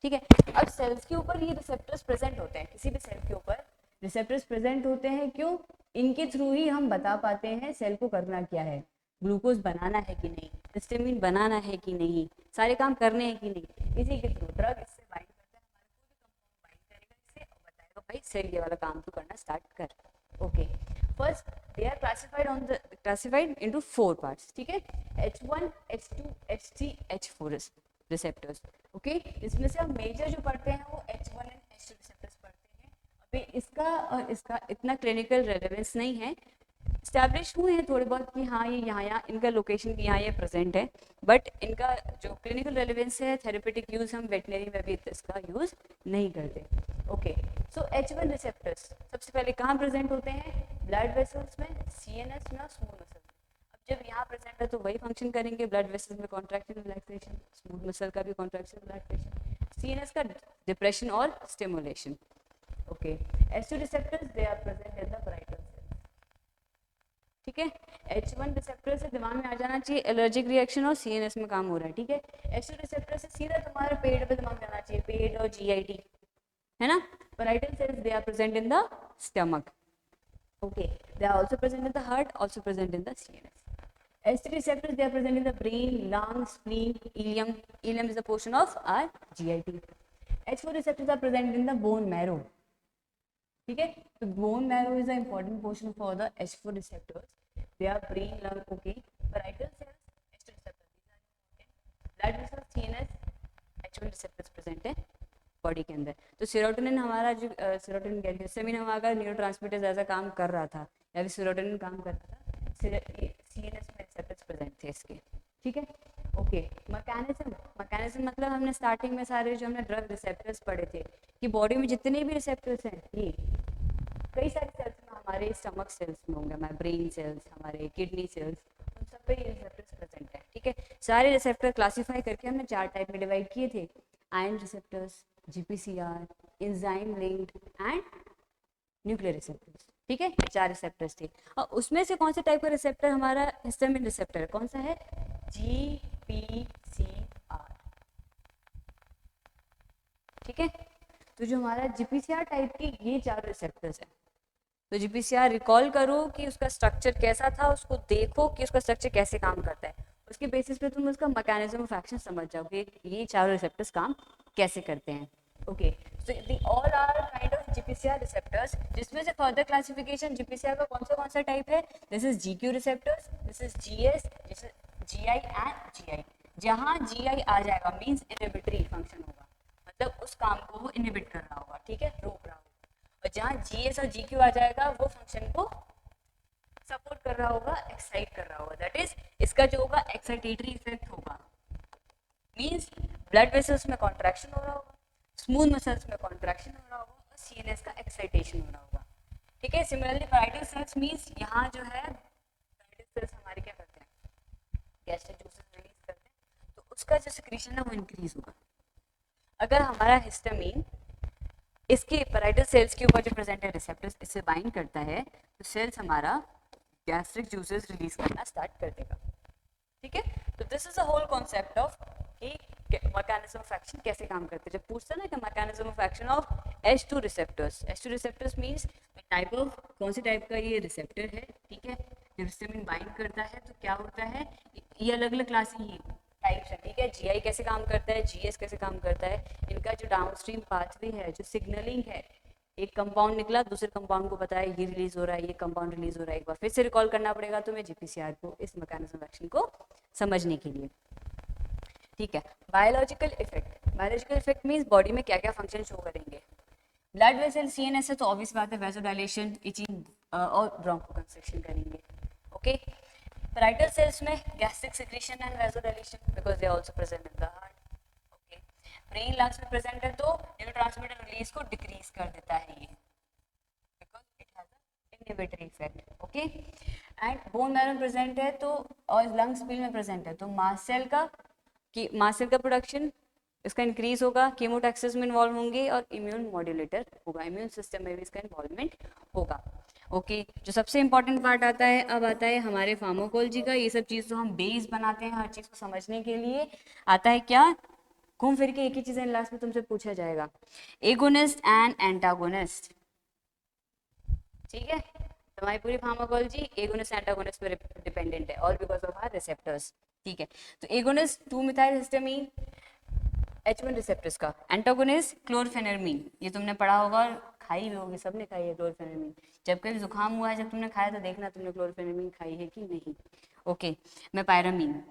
ठीक है। अब सेल्स के ऊपर ये रिसेप्टर्स प्रेजेंट होते हैं, किसी भी सेल के ऊपर रिसेप्टर्स प्रेजेंट होते हैं, क्यों? इनके थ्रू ही हम बता पाते हैं सेल को करना क्या है, ग्लूकोज बनाना है कि नहीं, हिस्टामिन बनाना है कि नहीं, सारे काम करने हैं कि नहीं, इसी के थ्रू ड्रग इससे बाइंड करता है, हमारे कोई भी कंपाउंड बाइंड करेगा इससे और बताएगा भाई सेल ये वाला काम तो करना स्टार्ट कर, okay. First they are classified into 4 parts, ठीक है, H1, H2, H3, H4 receptors, okay. इसमें से हम मेजर जो पढ़ते हैं वो H1 एंड H2 रिसेप्टर्स पढ़ते हैं। अभी इसका और इसका इतना क्लिनिकल रेलेवेंस नहीं है, स्टैब्लिश हुए हैं थोड़े बहुत कि हाँ ये यहाँ इनका लोकेशन यहाँ ये प्रेजेंट है, बट इनका जो क्लिनिकल रेलेवेंस है, थेरेपेटिक यूज, हम वेटनरी में भी इसका यूज नहीं करते, ओके। सो H1 रिसेप्टर्स सबसे पहले कहाँ प्रेजेंट होते हैं? ब्लड वेसल्स में, CNS में और स्मूथ मसल में। अब जब यहाँ प्रेजेंट है तो वही फंक्शन करेंगे, ब्लड वेसल्स में कॉन्ट्रैक्शन रिलैक्सेशन, स्मूथ मसल का भी कॉन्ट्रैक्शन रिलैक्सेशन, CNS का डिप्रेशन और stimulation, okay. H2 receptors they are present in the parietal cells, ठीक है। H1 रिसेप्टर से दिमाग में आ जाना चाहिए एलर्जिक रिएक्शन और CNS में काम हो रहा है, ठीक है। H2 रिसेप्टर से सीधा तुम्हारे पेट पे दिमाग जाना चाहिए, पेट और GIT, है ना। Parietal cells they are present in the stomach, okay, they are also present in the heart, also present in the CNS. H3 receptors, they are present in the brain, lungs, spleen, ileum. Ileum is a portion of our GIT. H4 receptors are present in the bone marrow, ठीक है, तो bone marrow is an important portion for the H4 receptors. They are brain, lung, okay. Parietal cells, H2 receptors, these are important. Blood vessels, CNS, H1 receptors present है body के अंदर। तो serotonin हमारा जो serotonin कह रही है, histamine हमारा न्यूरोट्रांसमीटर जैसा काम कर रहा था, या फिर सेरोटोनिन काम कर रहा था, CNS में रिसेप्टर्स प्रेजेंट थे इसके, ठीक है, ओके। मैकेनिज्म मतलब हमने स्टार्टिंग में सारे जो हमने ड्रग रिसेप्टर्स पढ़े थे कि बॉडी में जितने भी रिसेप्टर्स हैं, ये कई सारे सेल्स में, हमारे स्टमक सेल्स में होंगे, हमारे ब्रेन सेल्स, हमारे किडनी सेल्स, उन सब पे ये रिसेप्टर्स प्रेजेंट है, ठीक है। सारे रिसेप्टर क्लासीफाई करके हमने 4 टाइप में डिवाइड किए थे, ion receptors, GPCR, enzyme linked and nuclear receptors, ठीक है, 4 रिसेप्टर्स थे। और उसमें से कौन से टाइप का रिसेप्टर हमारा हिस्टामिन रिसेप्टर है? कौन सा है? GPCR, ठीक है। तो जो हमारा GPCR टाइप की ये 4 रिसेप्टर्स है, तो GPCR रिकॉल करो कि उसका स्ट्रक्चर कैसा था, उसको देखो कि उसका स्ट्रक्चर कैसे काम करता है, उसके बेसिस पे तुम उसका मैकेनिज्म ऑफ एक्शन समझ जाओगे ये 4 रिसेप्टर्स काम कैसे करते हैं, okay. So the all are kind of GPCR receptors, जिसमें से फर्दर क्लासिफिकेशन GPCR का कौन सा टाइप है? This is GQ receptors, this is GS, this is GI and GI। जहां GI आ जाएगा मींस इनहिबिटरी फंक्शन होगा, मतलब उस काम को वो इनहिबिट कर रहा होगा, ठीक है, रोक रहा होगा। और जहां GS और GQ आ जाएगा वो फंक्शन को सपोर्ट कर रहा होगा, एक्साइट कर रहा होगा, दैट इज इसका जो होगा एक्साइटेटरी इफेक्ट होगा, मींस ब्लड वेसल्स में कॉन्ट्रैक्शन हो रहा होगा, स्मूथ मसल्स में कॉन्ट्रैक्शन हो रहा होगा और CNS का एक्साइटेशन हो रहा होगा, ठीक है। सिमिलरली पाराइटल सेल्स मींस यहाँ जो है पाराइटल सेल्स हमारे क्या करते हैं, गैस्ट्रिक जूसेस रिलीज करते हैं, तो उसका जो सिक्रीशन है वो इंक्रीज होगा। अगर हमारा हिस्टामिन इसके पाराइटल सेल्स के ऊपर जो प्रेजेंट है रिसेप्टर्स इससे बाइंड करता है, तो सेल्स हमारा गैस्ट्रिक जूसेस रिलीज करना स्टार्ट कर देगा, ठीक है। तो this is the whole concept of कि मैकेनिज्म ऑफ एक्शन कैसे काम करते हैं। जब पूछता है ना कि mechanism of action of H2 receptors, H2 receptors means type of, कौन से टाइप का ये रिसेप्टर है, ठीक है। जब हिस्टामिन बाइंड करता है तो क्या होता है, ये अलग अलग क्लास ही टाइप्स है, ठीक है। GI कैसे काम करता है, GS कैसे काम करता है, इनका जो डाउनस्ट्रीम पाथवे है, जो सिग्नलिंग है, एक कंपाउंड निकला दूसरे कंपाउंड को बताया ये रिलीज हो रहा है, ये कंपाउंड रिलीज हो रहा है, एक बार फिर से रिकॉल करना पड़ेगा तुम्हें GPCR को इस मैकेनिज्म ऑफ एक्शन को समझने के लिए, ठीक है। Biological effect, biological effect means body में क्या क्या फंक्शन शो करेंगे। ब्लड वेसल CNS है तो ऑब्वियस बात है वैसोडाइलेशन, इचिंग और ब्रोंकोकंस्ट्रिक्शन करेंगे, ओके। पैराइटल सेल्स में gastric secretion and vasodilation because they are also present in the heart, okay. Brain lungs में प्रेजेंट है तो न्यूरोट्रांसमीटर रिलीज को डिक्रीज कर देता है ये, because it has a inhibitory effect, okay. And bone marrow में प्रेजेंट है तो, और लंग्स में प्रेजेंट है तो मास्ट सेल का, कि मास्ट सेल का प्रोडक्शन इसका इंक्रीज होगा, कीमोटैक्सिस में इन्वॉल्व होंगे और इम्यून मॉड्यूलेटर होगा, इम्यून सिस्टम में भी इसका इन्वॉल्वमेंट होगा, ओके। जो सबसे इंपॉर्टेंट पार्ट आता है, अब आता है हमारे फार्माकोलॉजी का। ये सब चीज़ तो हम बेस बनाते हैं हर चीज़ को समझने के लिए, आता है क्या, घूम फिर के एक ही चीज़ लास्ट में तुमसे पूछा जाएगा, एगोनिस्ट एंड एंटागोनिस्ट, ठीक है। हमारी पूरी फार्माकोलॉजी एगोनिस्ट एंटागोनिस्ट पर डिपेंडेंट है, all because of our receptors, ठीक है। तो agonist 2 methyl histamine H1 receptors का, एंटागोनिस्ट क्लोरफेनरमीन, ये तुमने पढ़ा होगा और खाई भी होगी, सबने खाई है क्लोरफेनरमीन। जब कभी जुकाम हुआ है जब तुमने खाया तो देखना तुमने क्लोरफेनरमीन खाई है कि नहीं, ओके। मेपायरामीन,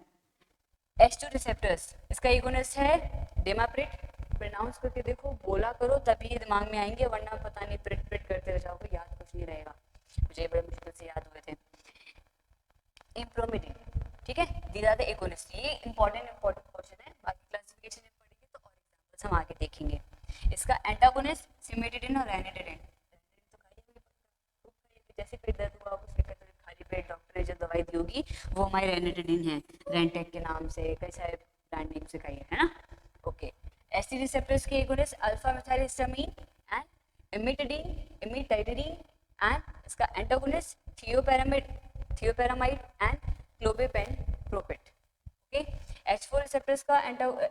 H2 रिसेप्टर्स, इसका एगोनिस्ट है डेमाप्रिट, प्रोनाउंस करके देखो, बोला करो तभी ये दिमाग में आएंगे, वरना पता नहीं प्रिट प्रिट करते रह जाओगे, याद कुछ नहीं रहेगा, मुझे बड़े मुश्किल से याद हुए थे। इम्प्रोमिडिन, ठीक है, दीज आर द एगोनिस्ट, ये इंपॉर्टेंट क्वेश्चन है, बाकी क्लासिफिकेशन में पढ़ेंगे तो और एग्जांपल्स हम आगे देखेंगे। इसका एंटागोनिस्ट सिमेटिडिन और रेनिटिडिन, जैसे पेट दर्द हुआ उसके खाली पेट डॉक्टर ने जो दवाई दी होगी वो हमारी रेनिटिडिन है, रेंटेक के नाम से, कई सारे ब्रांड नेम से खाई है ना, ओके। एसटी रिसेप्टर्स के agonist alpha methyl histamine and imetidine and इसका antagonist thioperamide and clobenpropit, okay. H4 receptors का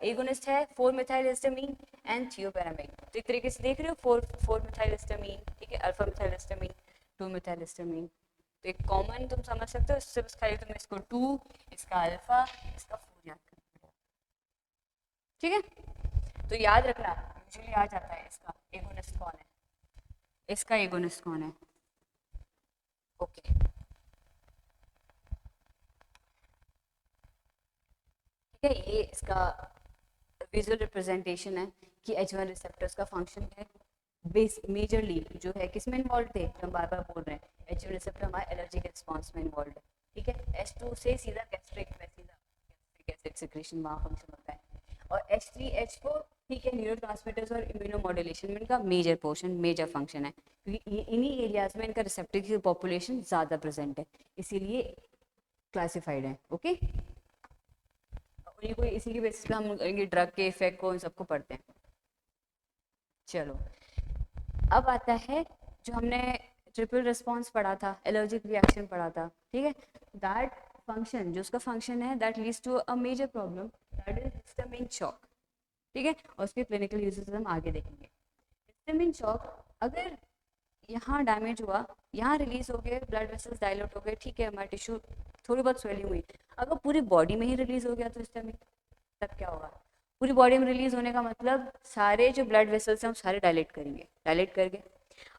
एगोनिस्ट है 4 मिथाइल हिस्टामीन एंड थियोपेरामाइड, तो एक तरीके से देख रहे हो 4 मिथाइल हिस्टामीन, ठीक है, alpha methyl histamine, 2 methyl histamine, तो एक कॉमन तुम समझ सकते हो, इससे बस खाली तुम इसको 2, इसका अल्फा, इसका 4 याद करना, ठीक है। तो याद रखना यूजुअली आ जाता है इसका एगोनिस्ट कौन है, इसका एगोनिस्ट कौन है, ओके। ठीक है, ये इसका विजुअल रिप्रेजेंटेशन है कि H1 रिसेप्टर्स का फंक्शन है बेस मेजरली जो है किस में इन्वॉल्व थे, जो हम बार बार बोल रहे हैं H1 रिसेप्टर हमारे एलर्जिक रिस्पॉन्स में इन्वॉल्व है, ठीक है। H2 से सीधा गैस्ट्रिक में, सीधा गैस्ट्रिक एसिड सिक्रीशन वहाँ फंक्शन होता है, और H3 H4 ठीक है न्यूरोट्रांसमीटर्स और इम्यूनोमॉड्यूलेशन में इनका मेजर पोर्शन, मेजर फंक्शन है, क्योंकि इन्हीं एरियाज में इनका रिसेप्टर की पॉपुलेशन ज़्यादा प्रेजेंट है, इसीलिए क्लासिफाइड है, ओके। कोई इसी की बेसिस पे हम ड्रग के इफेक्ट को इन सबको पढ़ते हैं। चलो अब आता है जो हमने ट्रिपल रिस्पॉन्स पढ़ा था, एलर्जिक रिएक्शन पढ़ा था, ठीक है। दैट फंक्शन, जो उसका फंक्शन है that leads to a major problem, that is histamine shock, ठीक है, और उसके क्लिनिकल यूजेस हम आगे देखेंगे। हिस्टामिन शॉक, अगर यहाँ डैमेज हुआ, यहाँ रिलीज हो गए, ब्लड वेसल्स डायलेट हो गए, ठीक है, हमारा टिश्यू थोड़ी बहुत स्वेलिंग हुई, अगर पूरी बॉडी में ही रिलीज हो गया तो हिस्टामिन, तब क्या होगा, पूरी बॉडी में रिलीज होने का मतलब सारे जो ब्लड वेसल्स हैं हम सारे डायलेट करेंगे, डायलेट करके,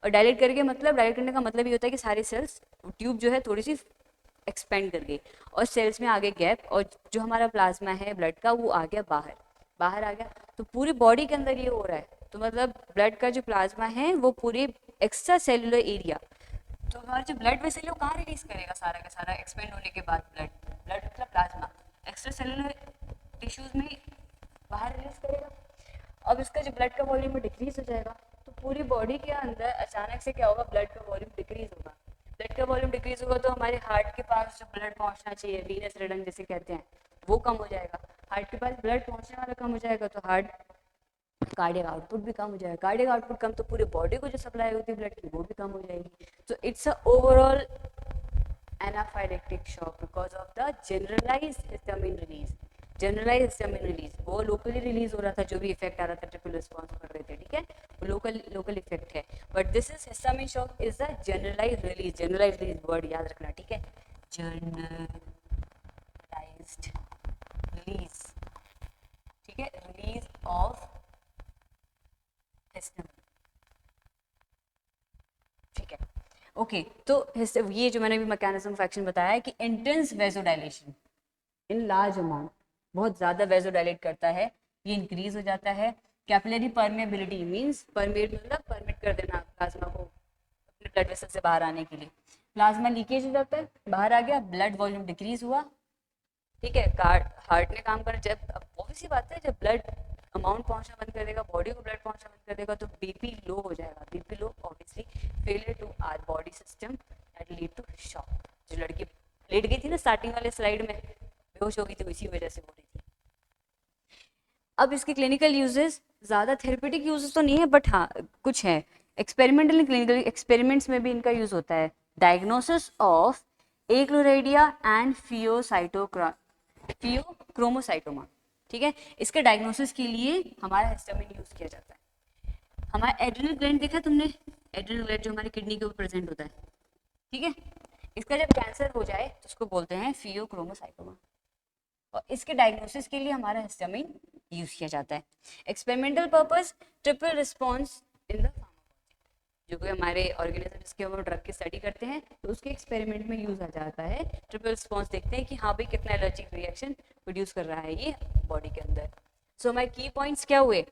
और डायलेट करके मतलब डायलेट करने का मतलब ये होता है कि सारे सेल्स, ट्यूब जो है थोड़ी सी एक्सपेंड कर गई और सेल्स में आगे गैप, और जो हमारा प्लाज्मा है ब्लड का वो आ गया बाहर, बाहर आ गया, तो पूरी बॉडी के अंदर ये हो रहा है, तो मतलब ब्लड का जो प्लाज्मा है वो पूरे एक्स्ट्रा सेलुलर एरिया, तो हमारा जो ब्लड वेसल है वो कहाँ रिलीज करेगा, सारा का सारा एक्सपेंड होने के बाद ब्लड, ब्लड मतलब प्लाज्मा एक्स्ट्रा सेलुलर टिश्यूज में बाहर रिलीज करेगा। अब इसका जो ब्लड का वॉल्यूम डिक्रीज हो जाएगा, तो पूरी बॉडी के अंदर अचानक से क्या होगा, ब्लड का वॉल्यूम डिक्रीज होगा, ब्लड का वॉल्यूम डिक्रीज होगा तो हमारे हार्ट के पास जो ब्लड पहुंचना चाहिए, वीनस रिटर्न जिसे कहते हैं, वो कम हो जाएगा, हार्ट के पास ब्लड पहुंचने वाला कम हो जाएगा तो हार्ट कार्डियक आउटपुट भी कम हो जाएगा, कार्डियक आउटपुट कम तो पूरी बॉडी को जो सप्लाई होती है ब्लड की वो भी कम हो जाएगी, तो it's a overall anaphylactic shock because of the generalized histamine release, generalize histamine release, वो लोकली रिलीज हो रहा था, जो भी इफेक्ट आ रहा था ट्रिपल रिस्पॉन्स कर रहे थे, ठीक है, वो लोकल लोकल इफेक्ट है, but this is histamine shock is the generalize release, generalize release word याद रखना, ठीक है, जनरलाइज्ड रिलीज, ठीक है, रिलीज ऑफ हिस्टामिन, ठीक है, ओके तो ये जो मैंने भी मैकेनिज्म ऑफ एक्शन बताया है कि intense vasodilation in large amount, बहुत ज़्यादा वेजोडाइलेट करता है, ये इंक्रीज हो जाता है, कैपिलरी परमेबिलिटी मींस परमेट मतलब परमिट कर देना प्लाज्मा को अपने ब्लड वेसल से बाहर आने के लिए, प्लाज्मा लीकेज हो जाता है, बाहर आ गया, ब्लड वॉल्यूम डिक्रीज हुआ, ठीक है, हार्ट ने काम कर, जब ऑब्वियस सी बात है जब ब्लड अमाउंट पहुंचना बंद कर देगा, बॉडी को ब्लड पहुंचना बंद कर देगा, तो बीपी लो हो जाएगा, BP low obviously failure to our body system that lead to shock, जो लड़की लेट गई थी ना स्टार्टिंग वाले स्लाइड में, बेहोश हो गई थी, इसी वजह से हो रही थी। अब इसके क्लिनिकल यूजेस ज़्यादा थेरेपेटिक यूजेस तो नहीं है, बट हाँ कुछ है, एक्सपेरिमेंटल एंड क्लिनिकल एक्सपेरिमेंट्स में भी इनका यूज होता है, डायग्नोसिस ऑफ एक्लोराइडिया एंड फियोक्रोमोसाइटोमा, ठीक है, इसके डायग्नोसिस के लिए हमारा हिस्टामिन यूज किया जाता है। हमारा एड्रिनल ग्लैंड देखा तुमने, एड्रिनल ग्लैंड जो हमारी किडनी के ऊपर प्रेजेंट होता है, ठीक है, इसका जब कैंसर हो जाए तो उसको बोलते हैं फियोक्रोमोसाइटोमा, और इसके डायग्नोसिस के लिए हमारा हिस्टामिन यूज किया जाता है। Experimental purpose triple response in the pharmacology, जो कि हमारे ऑर्गेनिज्म जिसके हम ड्रग की स्टडी करते हैं तो उसके एक्सपेरिमेंट में यूज आ जाता है, ट्रिपल रिस्पॉन्स देखते हैं कि हाँ भाई कितना एलर्जिक रिएक्शन प्रोड्यूस कर रहा है ये बॉडी के अंदर। सो हमारे की पॉइंट्स क्या हुए,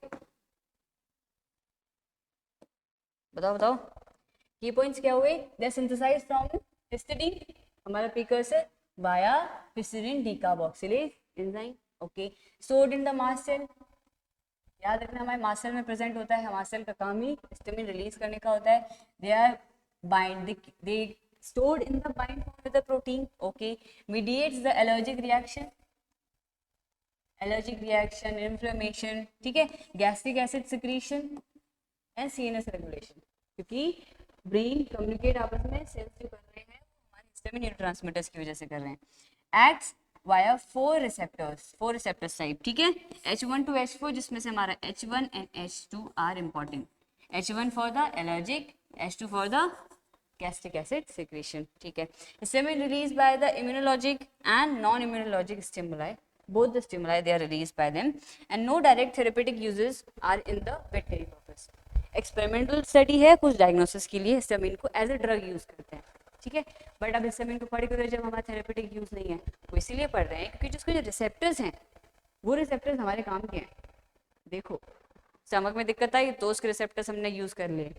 बताओ बताओ, की पॉइंट्स क्या हुए, दे सिंथेसाइज्ड फ्रॉम हिस्टिडीन, हमारा precursor via histidine decarboxylase enzyme, okay, stored in the mast cell, याद रखना हमारे मास्ट सेल में प्रेजेंट होता है, मास्ट सेल का काम ही हिस्टामिन रिलीज करने का होता है, they are bind they stored in the bind form with the protein, okay, mediates the allergic reaction, inflammation, ठीक है, gastric acid secretion and CNS regulation, क्योंकि ब्रेन कम्युनिकेट आपस में सेल्स जो कर रहे हैं वो हमारे हिस्टामिन न्यूरोट्रांसमीटर्स की वजह से कर रहे हैं, acts via four receptors type, ठीक है, H1 to H4, जिसमें से हमारा H1 and H2 are important, H1 for the allergic, H2 for the gastric acid secretion, ठीक है, histamine released by the immunologic and non-immunologic stimuli, both the stimuli they are released by them, and no direct therapeutic uses are in the veterinary purpose. Experimental study है, कुछ diagnosis के लिए histamine को as a drug use करते हैं, ठीक है, but अब हिस्टामिन को पढ़ कर जब हमारा थेरेपेटिक यूज नहीं है, वो इसीलिए पढ़ रहे हैं क्योंकि जिसके जो रिसेप्टर्स हैं वो रिसेप्टर्स हमारे काम के हैं, देखो स्टमक में दिक्कत आई तो उसके रिसेप्टर्स हमने यूज कर लिए,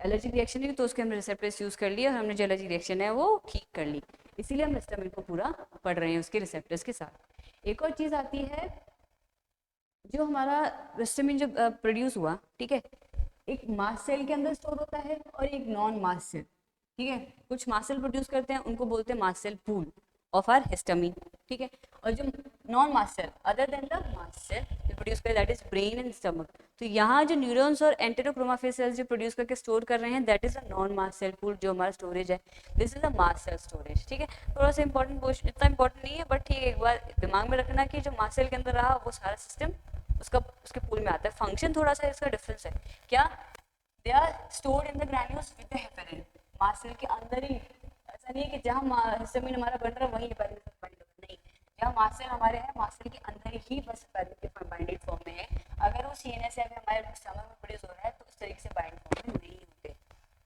एलर्जिक रिएक्शन है तो उसके हमने रिसेप्टर्स यूज कर लिए और हमने जो एलर्जिक रिएक्शन है वो ठीक कर ली, इसीलिए हम हिस्टामिन को पूरा पढ़ रहे हैं उसके रिसेप्टर्स के साथ। एक और चीज आती है, जो हमारा हिस्टामिन जो प्रोड्यूस हुआ, ठीक है, एक मास्ट सेल के अंदर स्टोर होता है और एक नॉन मास्ट सेल, ठीक है, कुछ मास्ट सेल प्रोड्यूस करते हैं उनको बोलते हैं mast cell pool of our histamine, ठीक है, और जो non mast cell other than the mast cell produce करे that is brain and stomach, तो यहाँ जो न्यूरॉन्स और एंटेरोक्रोमाफेज सेल्स जो प्रोड्यूस करके स्टोर कर रहे हैं that is a non mast cell pool, जो हमारा स्टोरेज है, this is a mast cell storage, ठीक है, थोड़ा सा इंपॉर्टेंट क्वेश्चन, इतना इंपॉर्टेंट नहीं है बट ठीक है, एक बार दिमाग में रखना कि जो मास्ट सेल के अंदर रहा वो सारा सिस्टम उसके पूल में आता है, फंक्शन थोड़ा सा इसका डिफरेंस है, क्या they are stored in the granules with the heparin, mast cell के अंदर ही, ऐसा नहीं है कि जहाँ हिस्टामिन हमारा बन रहा है वहीं हेपेरिन से बाइंड होगा, नहीं, जहाँ मास्ट सेल हमारे हैं मास्ट सेल के अंदर ही बस हेपेरिन के बाइंडेड फॉर्म में है, अगर वो सीएनएस या हमारे स्टमक में प्रोड्यूस हो रहा है तो उस तरीके से बाइंड फॉर्म में नहीं होते,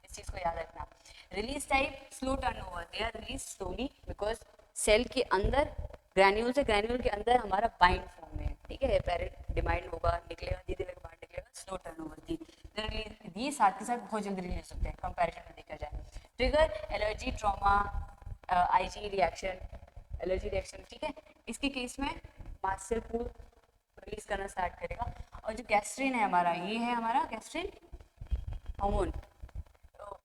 इस चीज को याद रखना। Release type slow turnover, they are release slowly because cell के अंदर ग्रैन्यूल से ग्रैन्यूल के अंदर हमारा बाइंड फॉर्म में है, ठीक है, हेपेरिन डिमाइंड होगा, निकलेगा धीरे धीरे बाहर निकलेगा, स्लो टर्नओवर दी, ये साथ के साथ बहुत जल्दी रिलीज होते हैं कंपैरिजन में देखा जाए। Trigger allergy, trauma, IG reaction, allergy reaction, ठीक है, इसके केस में मास्ट सेल पूल रिलीज करना स्टार्ट करेगा, और जो गैस्ट्रिन है हमारा, ये है हमारा गैस्ट्रिन हार्मोन, तो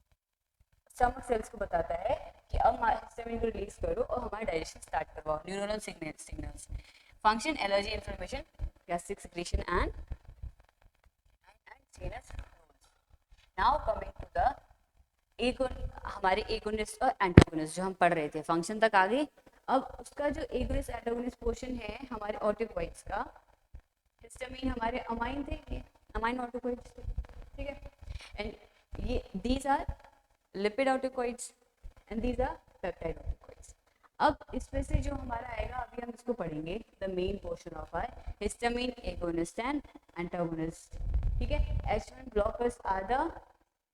स्टमक सेल्स को बताता है कि अब हिस्टामिन को रिलीज करो और हमारा डाइजेशन स्टार्ट करवाओ, neuronal signals, function allergy, inflammation, gastric secretion and CNS rules. Now coming to the हमारे एगोनिस्ट और एंटागोनिस्ट जो हम पढ़ रहे थे, फंक्शन तक आ गई, अब उसका जो एगोनिस्ट एंटागोनिस्ट पोर्शन है हमारे ऑटोकॉइड्स का, हिस्टामिन हमारे अमाइन थे, ये अमाइन ऑटोकॉइड्स थे, ठीक है, एंड ये these are lipid autacoids and these are peptide autacoids. अब इसमें से जो हमारा आएगा अभी हम इसको पढ़ेंगे, the main portion of our histamine agonist and antagonist, ठीक है। H1 blockers are the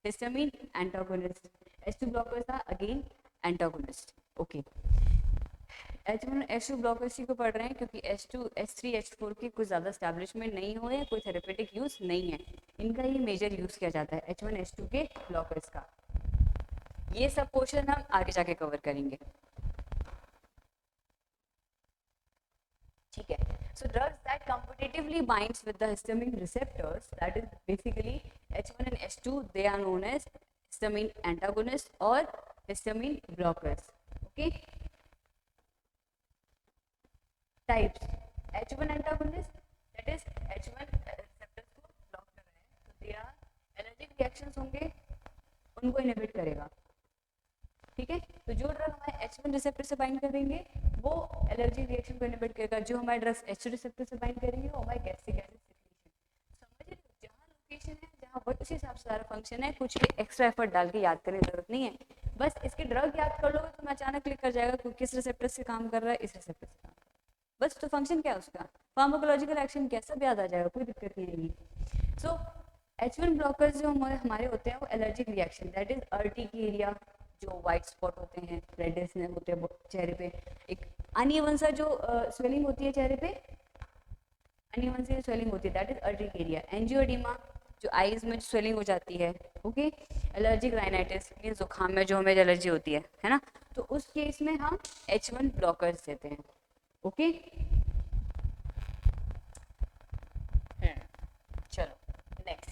histamine antagonist, H2 blockers are again antagonist, okay। H1 H2 blockers ही को पढ़ रहे हैं क्योंकि H2 H3 H4 की कुछ ज़्यादा स्टैब्लिशमेंट नहीं हुए, कोई थेरेपेटिक यूज नहीं है, इनका ही मेजर यूज किया जाता है H1 H2 के ब्लॉकर्स का। ये सब पोर्शन हम आगे जाके कवर करेंगे, ठीक है। So drugs that competitively binds with the histamine receptors, that is basically H1 and H2, they are known as histamine antagonists or histamine blockers, okay। Types H1 antagonist, that is H1 receptors को block कर रहे हैं, तो they are allergic reactions होंगे, उनको inhibit करेगा, ठीक है। तो जो ड्रग हमारे H1 रिसेप्टर से बाइंड करेंगे वो एलर्जी रिएक्शन को इनहिबिट करेगा, जो हमारे ड्रग्स H2 रिसेप्टर से बाइंड करेंगे वो हमारे गैस्ट्रिक एसिड सिक्रीशन, समझ रहे हो, जहाँ लोकेशन है जहाँ वो उसी हिसाब से सारा फंक्शन है, कुछ भी एक्स्ट्रा एफर्ट डाल के याद करने की जरूरत नहीं है, बस इसके ड्रग याद कर लोगे तो मैं अचानक क्लिक कर जाएगा कि किस रिसेप्टर से काम कर रहा है, इस रिसेप्टर से काम कर रहा है, बस। तो फंक्शन क्या है उसका, फार्माकोलॉजिकल एक्शन क्या, सब याद आ जाएगा, कोई दिक्कत नहीं आएगी। सो H1 ब्लॉकर्स जो हमारे होते हैं वो allergic reaction, that is urticaria, जो वाइट स्पॉट होते हैं, रेडिशनेस होते हैं चेहरे पे, एक अनइवन सा जो स्वेलिंग होती है चेहरे पे, अनइवन सी स्वेलिंग होती है, दैट इज अर्टिकेरिया। एंजियोडीमा, जो आईज में स्वेलिंग हो जाती है, ओके। एलर्जिक राइनाइटिस, मीन जुकाम में जो हमें एलर्जी होती है ना, तो उस केस में हम H1 ब्लॉकर्स देते हैं, ओके। चलो नेक्स्ट,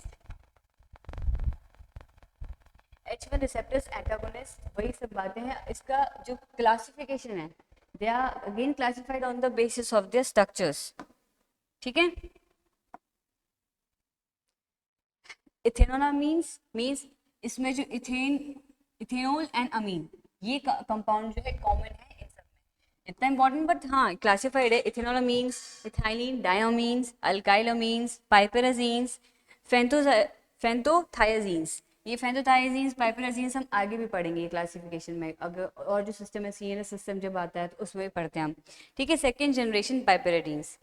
H1 रिसेप्टर्स एंटागोनिस्ट, वही सब बातें हैं। इसका जो क्लासिफिकेशन है, they are again classified on the basis of their structures, ठीक है। इथेनोलामीन्स मीन्स इसमें जो इथेनॉल एंड अमीन, ये कंपाउंड जो है कॉमन है इन सब में, इतना इंपॉर्टेंट बट हाँ क्लासिफाइड है। इथेनोलामीन्स, इथाइलिन डायोमीन्स, अल्काइलामीन्स, पाइपेराजीन्स, फेंथोथायाजीन्स, ये फेंथोथायाजीन्स पाइपेराजीन्स हम आगे भी पढ़ेंगे क्लासिफिकेशन में, अगर और जो सिस्टम है सीएनएस सिस्टम जब आता है तो उसमें भी पढ़ते हैं हम, ठीक है। Second generation piperidines,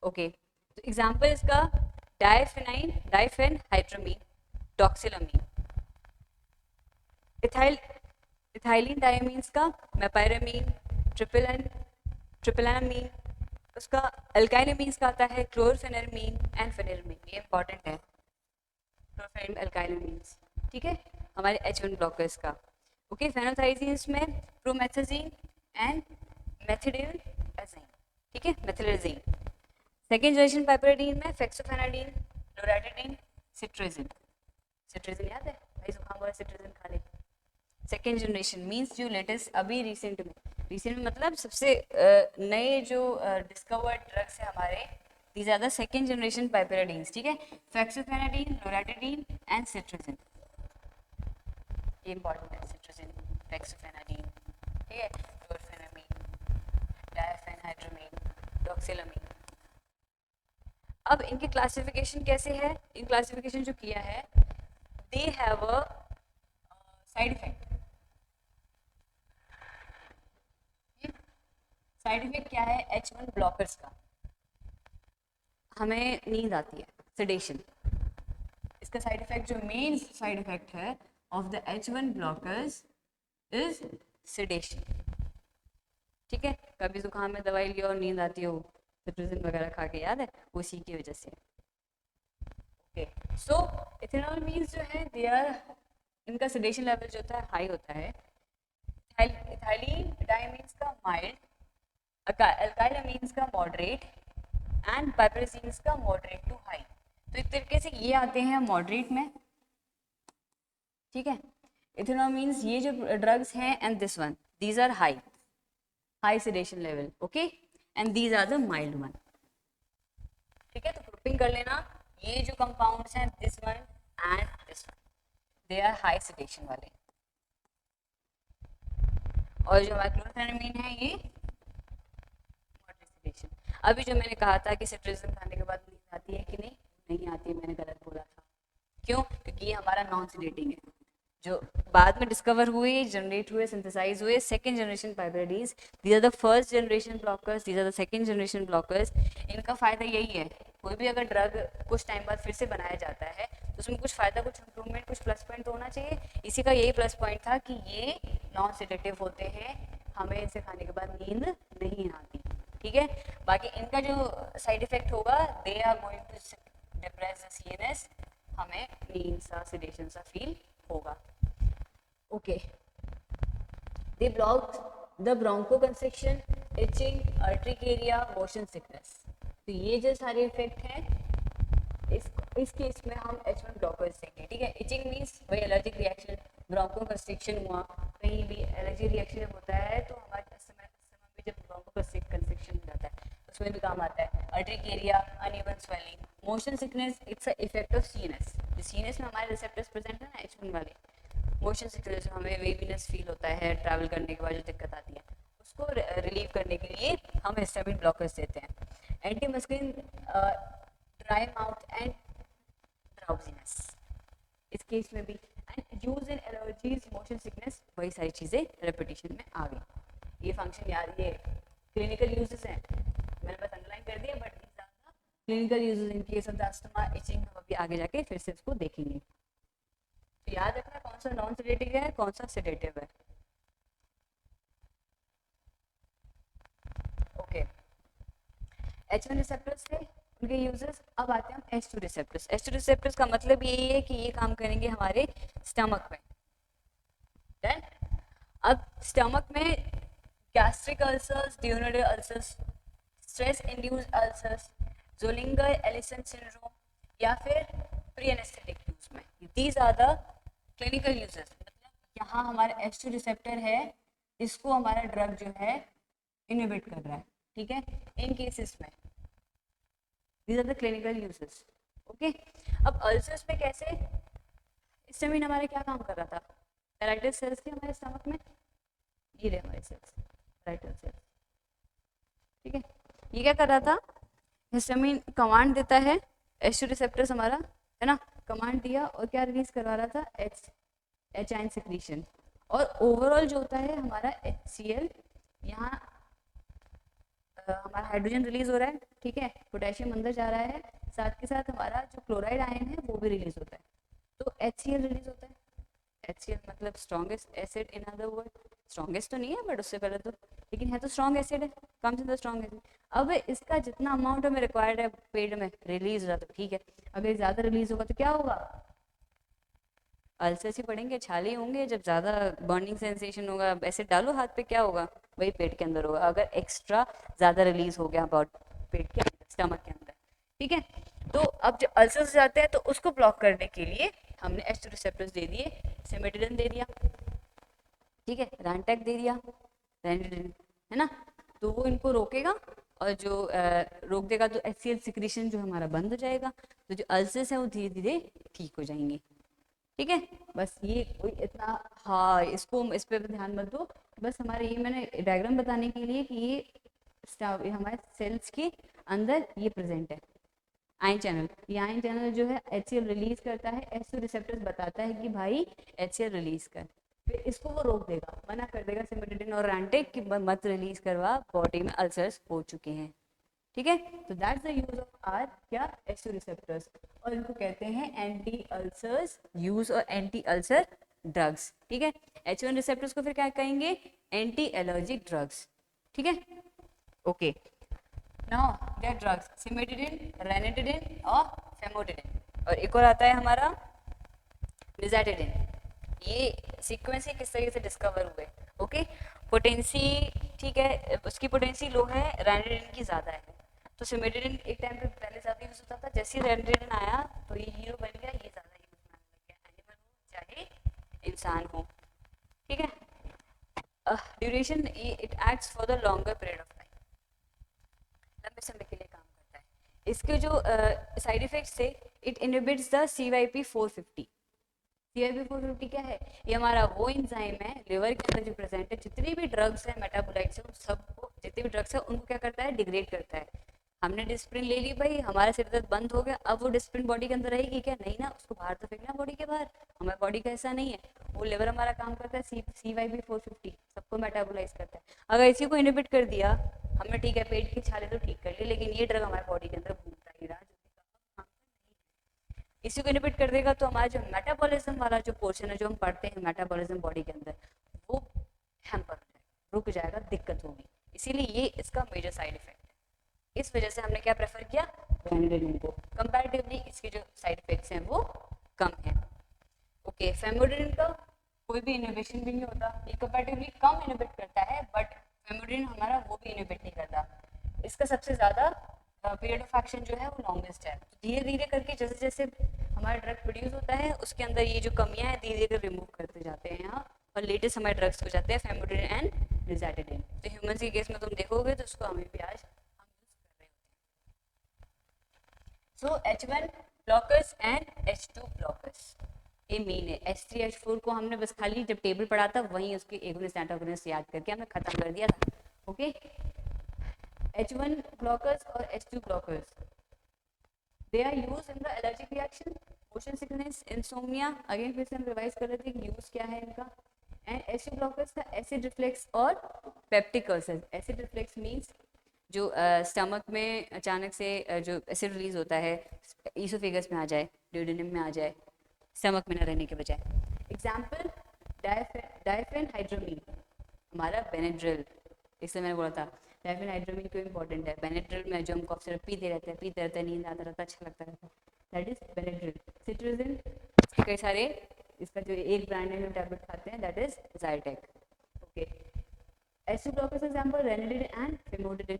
okay. तो एग्जाम्पल इसका डाइफेनाइन डाइफेनहाइड्रामीन, डॉक्सिलामीन। इथाइलिन डायमीन्स का मेपायरामीन, ट्रिपलामीन, उसका अल्काइलामीन्स का आता है क्लोरफेनरमीन एंड फेनिलमीन, ये इंपॉर्टेंट है, क्लोरफेनिल अल्काइलामीन्स, ठीक है, हमारे H1 ब्लॉकर्स का, ओके। फेनोथाइजीन्स में प्रोमेथाजीन एंड मेथिडिलाजीन, ठीक है, मेथिलाजीन। सेकेंड जनरेशन पाइपराडीन में फेक्सोफेनाडीन, लोराटिडीन, सिट्राजिन, सिट्राजिन याद है भाई, जुकाम वाला सिट्राजिन खा ले। सेकेंड जनरेशन मींस जो लेटेस्ट अभी रिसेंट में मतलब सबसे नए जो डिस्कवर्ड ड्रग्स है हमारे, these are the second generation piperidines, ठीक है। फेक्सोफेनाडीन, लोराटिडीन एंड सिट्राजिन, ये इंपॉर्टेंट है, सिट्राजिन, फेक्सोफेनाडीन, ठीक है, क्लोरफेनामीन, डायफेनहाइड्रामीन, डॉक्सिलामीन। अब इनकी क्लासिफिकेशन कैसे है, इन क्लासिफिकेशन जो किया है, they have a side effect. Side effect क्या है H1 ब्लॉकर्स का, हमें नींद आती है, सेडेशन। इसका साइड इफेक्ट जो मेन साइड इफेक्ट है of the H1 blockers is sedation, ठीक है। कभी जुकाम में दवाई लियो और नींद आती हो, सिट्राजिन वगैरह खा के, याद है, उसी की वजह से, ओके। सो इथेनॉल मीन्स जो है दे आर, इनका सेडेशन लेवल जो होता है हाई होता है। इथाइलिन डायमीन्स का माइल्ड, अल्काइलामीन्स का मॉडरेट एंड पाइपराजीन्स का मॉडरेट टू हाई, तो एक तरीके से ये आते हैं मॉडरेट में, ठीक है। इथेनॉल मीन्स ये जो ड्रग्स हैं and this one, these are high sedation level, okay, and these are the mild one, ठीक है। तो ग्रुपिंग कर लेना, ये जो कंपाउंड्स हैं this one and this one, they are high sedation वाले, और जो हमारा क्लोरफेनेमिन है ये मॉडरेट सेडेशन। अभी जो मैंने कहा था कि सिट्रिजिन खाने के बाद नींद आती है कि नहीं, नहीं आती है, मैंने गलत बोला था। क्यों? क्योंकि ये हमारा नॉन सिडेटिंग है। जो बाद में डिस्कवर हुए, जनरेट हुए, सिंथेसाइज हुए, second generation piperidines, these are the first generation blockers, these are the second generation blockers. इनका फायदा यही है, कोई भी अगर ड्रग कुछ टाइम बाद फिर से बनाया जाता है तो उसमें कुछ फायदा, कुछ इंप्रूवमेंट, कुछ प्लस पॉइंट तो होना चाहिए। इसी का यही प्लस पॉइंट था कि ये नॉन सिडेटिव होते हैं, हमें इसे खाने के बाद नींद नहीं आती। ठीक है, बाकी इनका जो साइड इफेक्ट होगा, they are going to depress the CNS, हमें नींद सा, सिडेशन सा फील होगा। Okay, they block the bronchoconstriction, itching, urticaria, motion sickness. तो ये जो सारे इफेक्ट हैं, इस केस में हम H1 ब्लॉकर्स देंगे। ठीक है, इचिंग मीन्स वही एलर्जिक रिएक्शन, ब्रोंकोकंस्ट्रिक्शन हुआ, कहीं भी एलर्जी रिएक्शन जब होता है तो हमारे अस्थमा में जब ब्रोंकोकंस्ट्रिक्शन हो जाता है उसमें भी काम आता है। Urticaria, uneven swelling, motion sickness, it's a effect of CNS. जो सीएनएस में हमारे रिसेप्टर्स प्रेजेंट है ना H1 वाले, मोशन सिकनेस हमें वेवीनेस फील होता है ट्रैवल करने के बाद जो दिक्कत आती है, उसको रिलीव करने के लिए हम हिस्टामिन ब्लॉकर्स देते हैं। Anti masculine, dry mouth and drowsiness इस केस में भी, and use in allergies, motion sickness, वही सारी चीज़ें रेपिटेशन में आ गई। ये फंक्शन याद, ये क्लिनिकल यूजेस हैं, मैंने बस अंडरलाइन कर दिया, but clinical uses in case of the asthma, itching, हम अभी आगे जाके फिर से इसको देखेंगे। तो याद रखना कौन सा नॉन सेडेटिव है, कौन सा सेडेटिव है। ओके, H1 रिसेप्टर्स थे, उनके यूजेस। अब आते हैं हम H2 रिसेप्टर्स। H2 रिसेप्टर्स का मतलब यही है कि ये काम करेंगे हमारे स्टमक में। डन। अब स्टमक में gastric ulcers, duodenal ulcers, stress induce ulcers, Zollinger Ellison syndrome, या फिर प्री एनेस्थेटिक यूज में, these are the clinical uses. मतलब यहाँ हमारा H2 रिसेप्टर है, इसको हमारा ड्रग जो है इनहिबिट कर रहा है। ठीक है, इन केसेस में these are the clinical uses. Okay, अब अल्सर्स में कैसे, हिस्टामिन हमारे क्या काम कर रहा था, पैराइटल सेल्स थे हमारे स्टमक में, ये रहे हमारे सेल्स, पैराइटल सेल्स। ठीक है, ये क्या कर रहा था, हिस्टामिन कमांड देता है, H2 रिसेप्टर्स हमारा है ना, कमांड दिया और क्या रिलीज करवा रहा था, एच सिक्रीशन। और ओवरऑल जो होता है हमारा HCl, यहाँ हमारा हाइड्रोजन रिलीज हो रहा है। ठीक है, पोटेशियम अंदर जा रहा है, साथ के साथ हमारा जो क्लोराइड आयन है वो भी रिलीज होता है, तो HCl रिलीज होता है। HCl मतलब strongest acid, in other word, strongest तो नहीं है बट उससे पहले तो, लेकिन है तो स्ट्रॉन्ग एसिड है, comes in the strong acid. अब इसका जितना अमाउंट हमें रिक्वायर्ड है पेट में रिलीज हो रहा तो ठीक है, अगर ज़्यादा रिलीज होगा तो क्या होगा, अल्सर्स ही पड़ेंगे, छाले होंगे, जब ज़्यादा बर्निंग सेंसेशन होगा, ऐसे डालो हाथ पे, क्या होगा, वही पेट के अंदर होगा, अगर एक्स्ट्रा ज़्यादा रिलीज हो गया अबाउट पेट के अंदर, स्टमक के अंदर। ठीक है, तो अब जब अल्सर्स जाते हैं तो उसको ब्लॉक करने के लिए हमने H2 रिसेप्टर्स दे दिए, सिमेटिडिन दे दिया, ठीक है, रैंटेक दे दिया, रैंटेडिन, है ना, तो वो इनको रोकेगा, और जो रोक देगा तो HCl सिक्रीशन जो हमारा बंद हो जाएगा, तो जो अल्सर्स है वो धीरे धीरे ठीक हो जाएंगे। ठीक है, बस ये कोई इतना, हाँ इसको इस पे ध्यान मत दो, बस हमारे ये मैंने डायग्राम बताने के लिए कि ये हमारे सेल्स के अंदर ये प्रेजेंट है। आयन चैनल, ये आयन चैनल जो है HCl रिलीज करता है, H2 रिसेप्टर्स बताता है कि भाई HCl रिलीज कर, फिर इसको वो रोक देगा, मना कर देगा सिमेटिडिन और रैंटेक कि मत रिलीज करवा, बॉडी में अल्सर्स हो चुके हैं। ठीक है, तो that's the use of our क्या, H2 रिसेप्टर्स, और इनको कहते हैं एंटी अल्सर्स यूज और एंटी अल्सर ड्रग्स। ठीक है, H1 रिसेप्टर्स को फिर क्या कहेंगे, एंटी एलर्जिक ड्रग्स। ठीक है, okay, now their drugs cimetidine, ranitidine और फेमोटिडिन, और एक और आता है हमारा निज़ाटिडिन। ये सीक्वेंस ही किस तरीके से डिस्कवर हुए। ओके, पोटेंसी, ठीक है, उसकी पोटेंसी लो है, रेनिटिडिन की ज़्यादा है, तो सिमेटिडिन एक टाइम पे पहले ज़्यादा यूज होता था, जैसे ही रेनिटिडिन आया तो ये हीरो बन गया, ये ज़्यादा यूज में आने लग गया, एनिमल हो चाहे इंसान हो। ठीक है, duration, it acts for the longer period of time, लंबे समय के लिए काम करता है। इसके जो साइड इफेक्ट्स थे, it inhibits the CYP450, CYP450 क्या है? ये हमारा वो एंजाइम है लिवर के अंदर जो प्रेजेंट है, जितनी भी ड्रग्स है मेटाबोलाइट्स है, उन सबको, जितनी भी ड्रग्स है उनको क्या करता है? डिग्रेड करता है। हमने डिस्प्रिन ले ली भाई, हमारा सिर दर्द बंद हो गया, अब वो डिस्प्रिन बॉडी के अंदर रहेगी क्या? नहीं ना, उसको बाहर तो फेंकना बॉडी के बाहर। हमारी बॉडी का ऐसा नहीं है, वो लिवर हमारा काम करता है CYP450, सबको मेटाबोलाइज करता है। अगर इसी को इनहिबिट कर दिया हमने, ठीक है पेट की छाले तो ठीक कर ली, लेकिन ये ड्रग हमारे बॉडी के अंदर घूमता ही रहा, जो कि काम इसी को इनहिबिट कर देगा, तो हमारा जो मेटाबॉलिज्म वाला जो पोर्शन है, जो हम पढ़ते हैं मेटाबॉलिज्म बॉडी के अंदर, वो हैम्पर हो जाएगा, रुक जाएगा, दिक्कत होगी। इसीलिए ये इसका मेजर साइड इफेक्ट है। इस वजह से हमने क्या प्रेफर किया? फेमोडिन को। कंपैरेटिवली इसके जो साइड इफेक्ट्स हैं वो कम है। ओके, फेमोडिन का कोई भी इनहिबिशन भी नहीं होता, ये कंपैरेटिवली कम इनहिबिट करता है, बट फेमोडिन हमारा वो भी इनहिबिट नहीं करता। इसका सबसे ज्यादा पीरियड ऑफ एक्शन जो है वो लॉन्गेस्ट है। धीरे धीरे करके जैसे जैसे हमारा ड्रग प्रोड्यूस होता है, उसके अंदर ये जो कमियां हैं धीरे धीरे रिमूव करते जाते हैं यहाँ, और लेटेस्ट हमारे ड्रग्स हो जाते हैं फेमोडिन एंड निज़ाइडेटिन। तो ह्यूमंस के केस में तुम देखोगे तो उसको हमें भी आज हम यूज कर रहे होते हैं। सो H1 blockers and H2 blockers, ये मेन है। H3H4 को हमने बस खाली जब टेबल पढ़ा था वहीं उसके एगोनिस्ट एंटागोनिस्ट याद करके हमने खत्म कर दिया था। ओके, H1 blockers और H2 blockers, they are used in the allergic reaction, motion sickness, insomnia। Again फिर से हम रिवाइज कर रहे थे कि यूज क्या है इनका। एंड H2 blockers का एसिड रिफ्लेक्स और peptic ulcer. Acid reflex means जो स्टमक में अचानक से जो एसिड रिलीज होता है, ईसोफेगस में आ जाए, ड्यूडेनम में आ जाए, स्टमक में न रहने के बजाय। एग्जाम्पल डायफेनहाइड्रामीन, हमारा बेनेड्रिल, इसलिए मैंने बोला था डायफेनहाइड्रामीन क्यों इंपॉर्टेंट है। बेनेड्रिल में जो हम कॉफ सिरप पीते रहते हैं, नींद आता रहता है, अच्छा लगता रहता है, दैट इज बेनेड्रिल। सिट्रोजिन, इसके कई सारे, इसका जो एक ब्रांड है जो टैबलेट खाते हैं that is Zyrtec. Okay, H2 blockers example ranitidine and famotidine.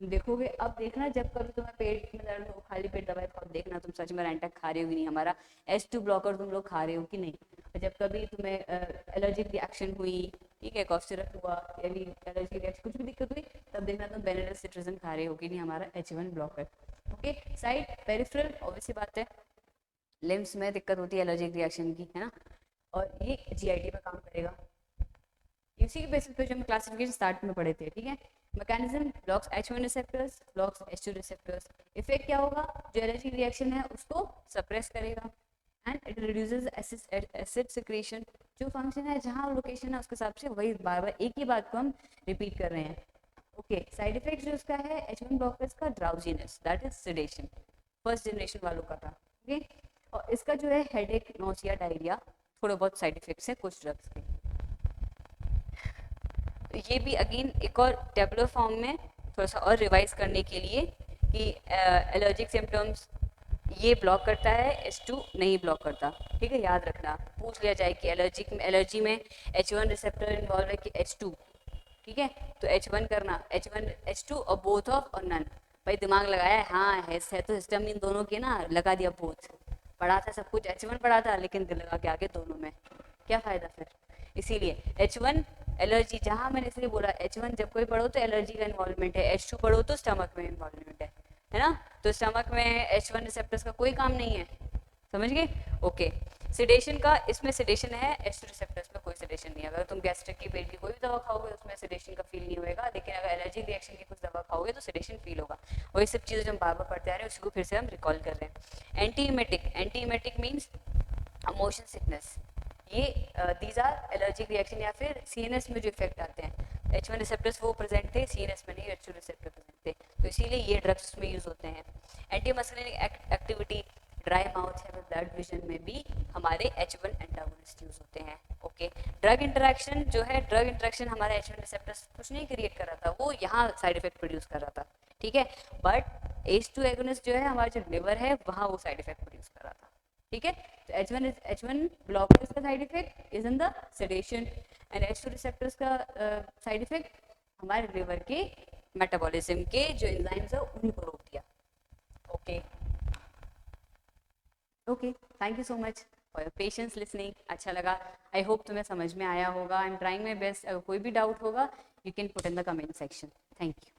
देखोगे, अब देखना जब कभी तुम्हें पेट में दर्द हो, खाली पेट दवाई खाओ, देखना तुम सच में रेंटक खा रहे हो कि नहीं, हमारा H2 ब्लॉकर तुम लोग खा रहे हो कि नहीं। और जब कभी तुम्हें एलर्जिक रिएक्शन हुई, ठीक है, कॉफ सिरप हुआ या भी एलर्जिक रिएक्शन कुछ भी दिक्कत हुई, तब देखना तुम बेनेडल सिट्रोजिन खा रहे हो कि नहीं, हमारा H1 blocker. Okay, side peripheral, obviously बात है, लिम्स में दिक्कत होती है एलर्जिक रिएक्शन की, है ना, और ये GIT पे काम करेगा। इसी के बेसिस पे जो हम क्लासिफिकेशन स्टार्ट में पढ़े थे, ठीक है। Mechanism, blocks H1 receptors, blocks H2 receptors. Effect क्या होगा? जो एलर्जिक रिएक्शन है उसको सप्रेस करेगा, and it reduces acid secretion. जो फंक्शन है, जहाँ लोकेशन है उसके हिसाब से वही बार बार एक ही बात को हम रिपीट कर रहे हैं। ओके, साइड इफेक्ट जो उसका है H1 ब्लॉकर्स का, drowsiness, that is sedation, first generation वालों का था। ओके, और इसका जो है हेडेक, नोसिया, डायरिया, थोड़े बहुत साइड इफेक्ट्स हैं कुछ ड्रग्स के। ये भी अगेन एक और टेबलर फॉर्म में थोड़ा सा और रिवाइज करने के लिए कि एलर्जिक सिम्टम्स ये ब्लॉक करता है, H2 नहीं ब्लॉक करता, ठीक है, याद रखना। पूछ लिया जाए कि एलर्जी में H1 रिसेप्टर इन्वॉल्व है कि H2, ठीक है, तो H1 करना, H1 H2 और बोथ ऑफ और नन। भाई दिमाग लगाया है, हाँ है तो सिस्टम इन दोनों के ना, लगा दिया बोथ। पढ़ा था सब कुछ H1 पढ़ा था, लेकिन दिल लगा के आगे दोनों में, क्या फायदा फिर। इसीलिए H1 एलर्जी, जहाँ मैंने इसलिए बोला H1 जब कोई पढ़ो तो एलर्जी का इन्वॉल्वमेंट है, H2 पढ़ो तो स्टमक में इन्वॉल्वमेंट है ना। तो स्टमक में H1 रिसेप्टर्स का कोई काम नहीं है, समझ गए। ओके, सेडेशन का, इसमें सेडेशन है, H2 रिसेप्टर्स में कोई सेडेशन नहीं है। अगर तुम गैस्ट्रिक की, पेट की कोई भी दवा खाओगे उसमें सेडेशन का फील नहीं होगा, लेकिन अगर एलर्जी रिएक्शन की कुछ दवा खाओगे तो सेडेशन फील होगा। वही सब चीज़ें जो हम बार बार पढ़ते आ रहे हैं उसको फिर से हम रिकॉल कर रहे हैं। एंटीमेटिक मीन्स मोशन सिकनेस, ये दीज आर एलर्जिक रिएक्शन या फिर CNS में जो इफेक्ट आते हैं। H1 रिसेप्टर्स वो प्रेजेंट थे, CNS में नहीं, H2 रिसेप्टर प्रेजेंट थे, तो इसीलिए ये ड्रग्स में यूज होते हैं। एंटी मस्कुलिनिक एक्टिविटी, ड्राई माउथ या ब्लड विजन में भी हमारे H1 एंटागोनिस्ट यूज होते हैं। ओके, ड्रग इंटरेक्शन जो है, ड्रग इंटरेक्शन हमारे H1 रिसेप्टर्स कुछ नहीं क्रिएट कर रहा था, वो यहाँ साइड इफेक्ट प्रोड्यूस कर रहा था, ठीक है, बट H2 एगोनिस्ट जो है, हमारा जो लिवर है वहाँ वो साइड इफेक्ट प्रोड्यूस कर रहा था, ठीक है। तो H1 ब्लॉकर्स का side effect is in the sedation, and H2 receptors का साइड इफेक्ट हमारे लिवर के मेटाबॉलिज्म के जो एंजाइम्स है उन्हीं को रोक दिया। Okay okay, thank you so much for your patience listening. अच्छा लगा, आई होप तुम्हें समझ में आया होगा। I am trying my best. अगर कोई भी डाउट होगा you can put in the comment section. Thank you.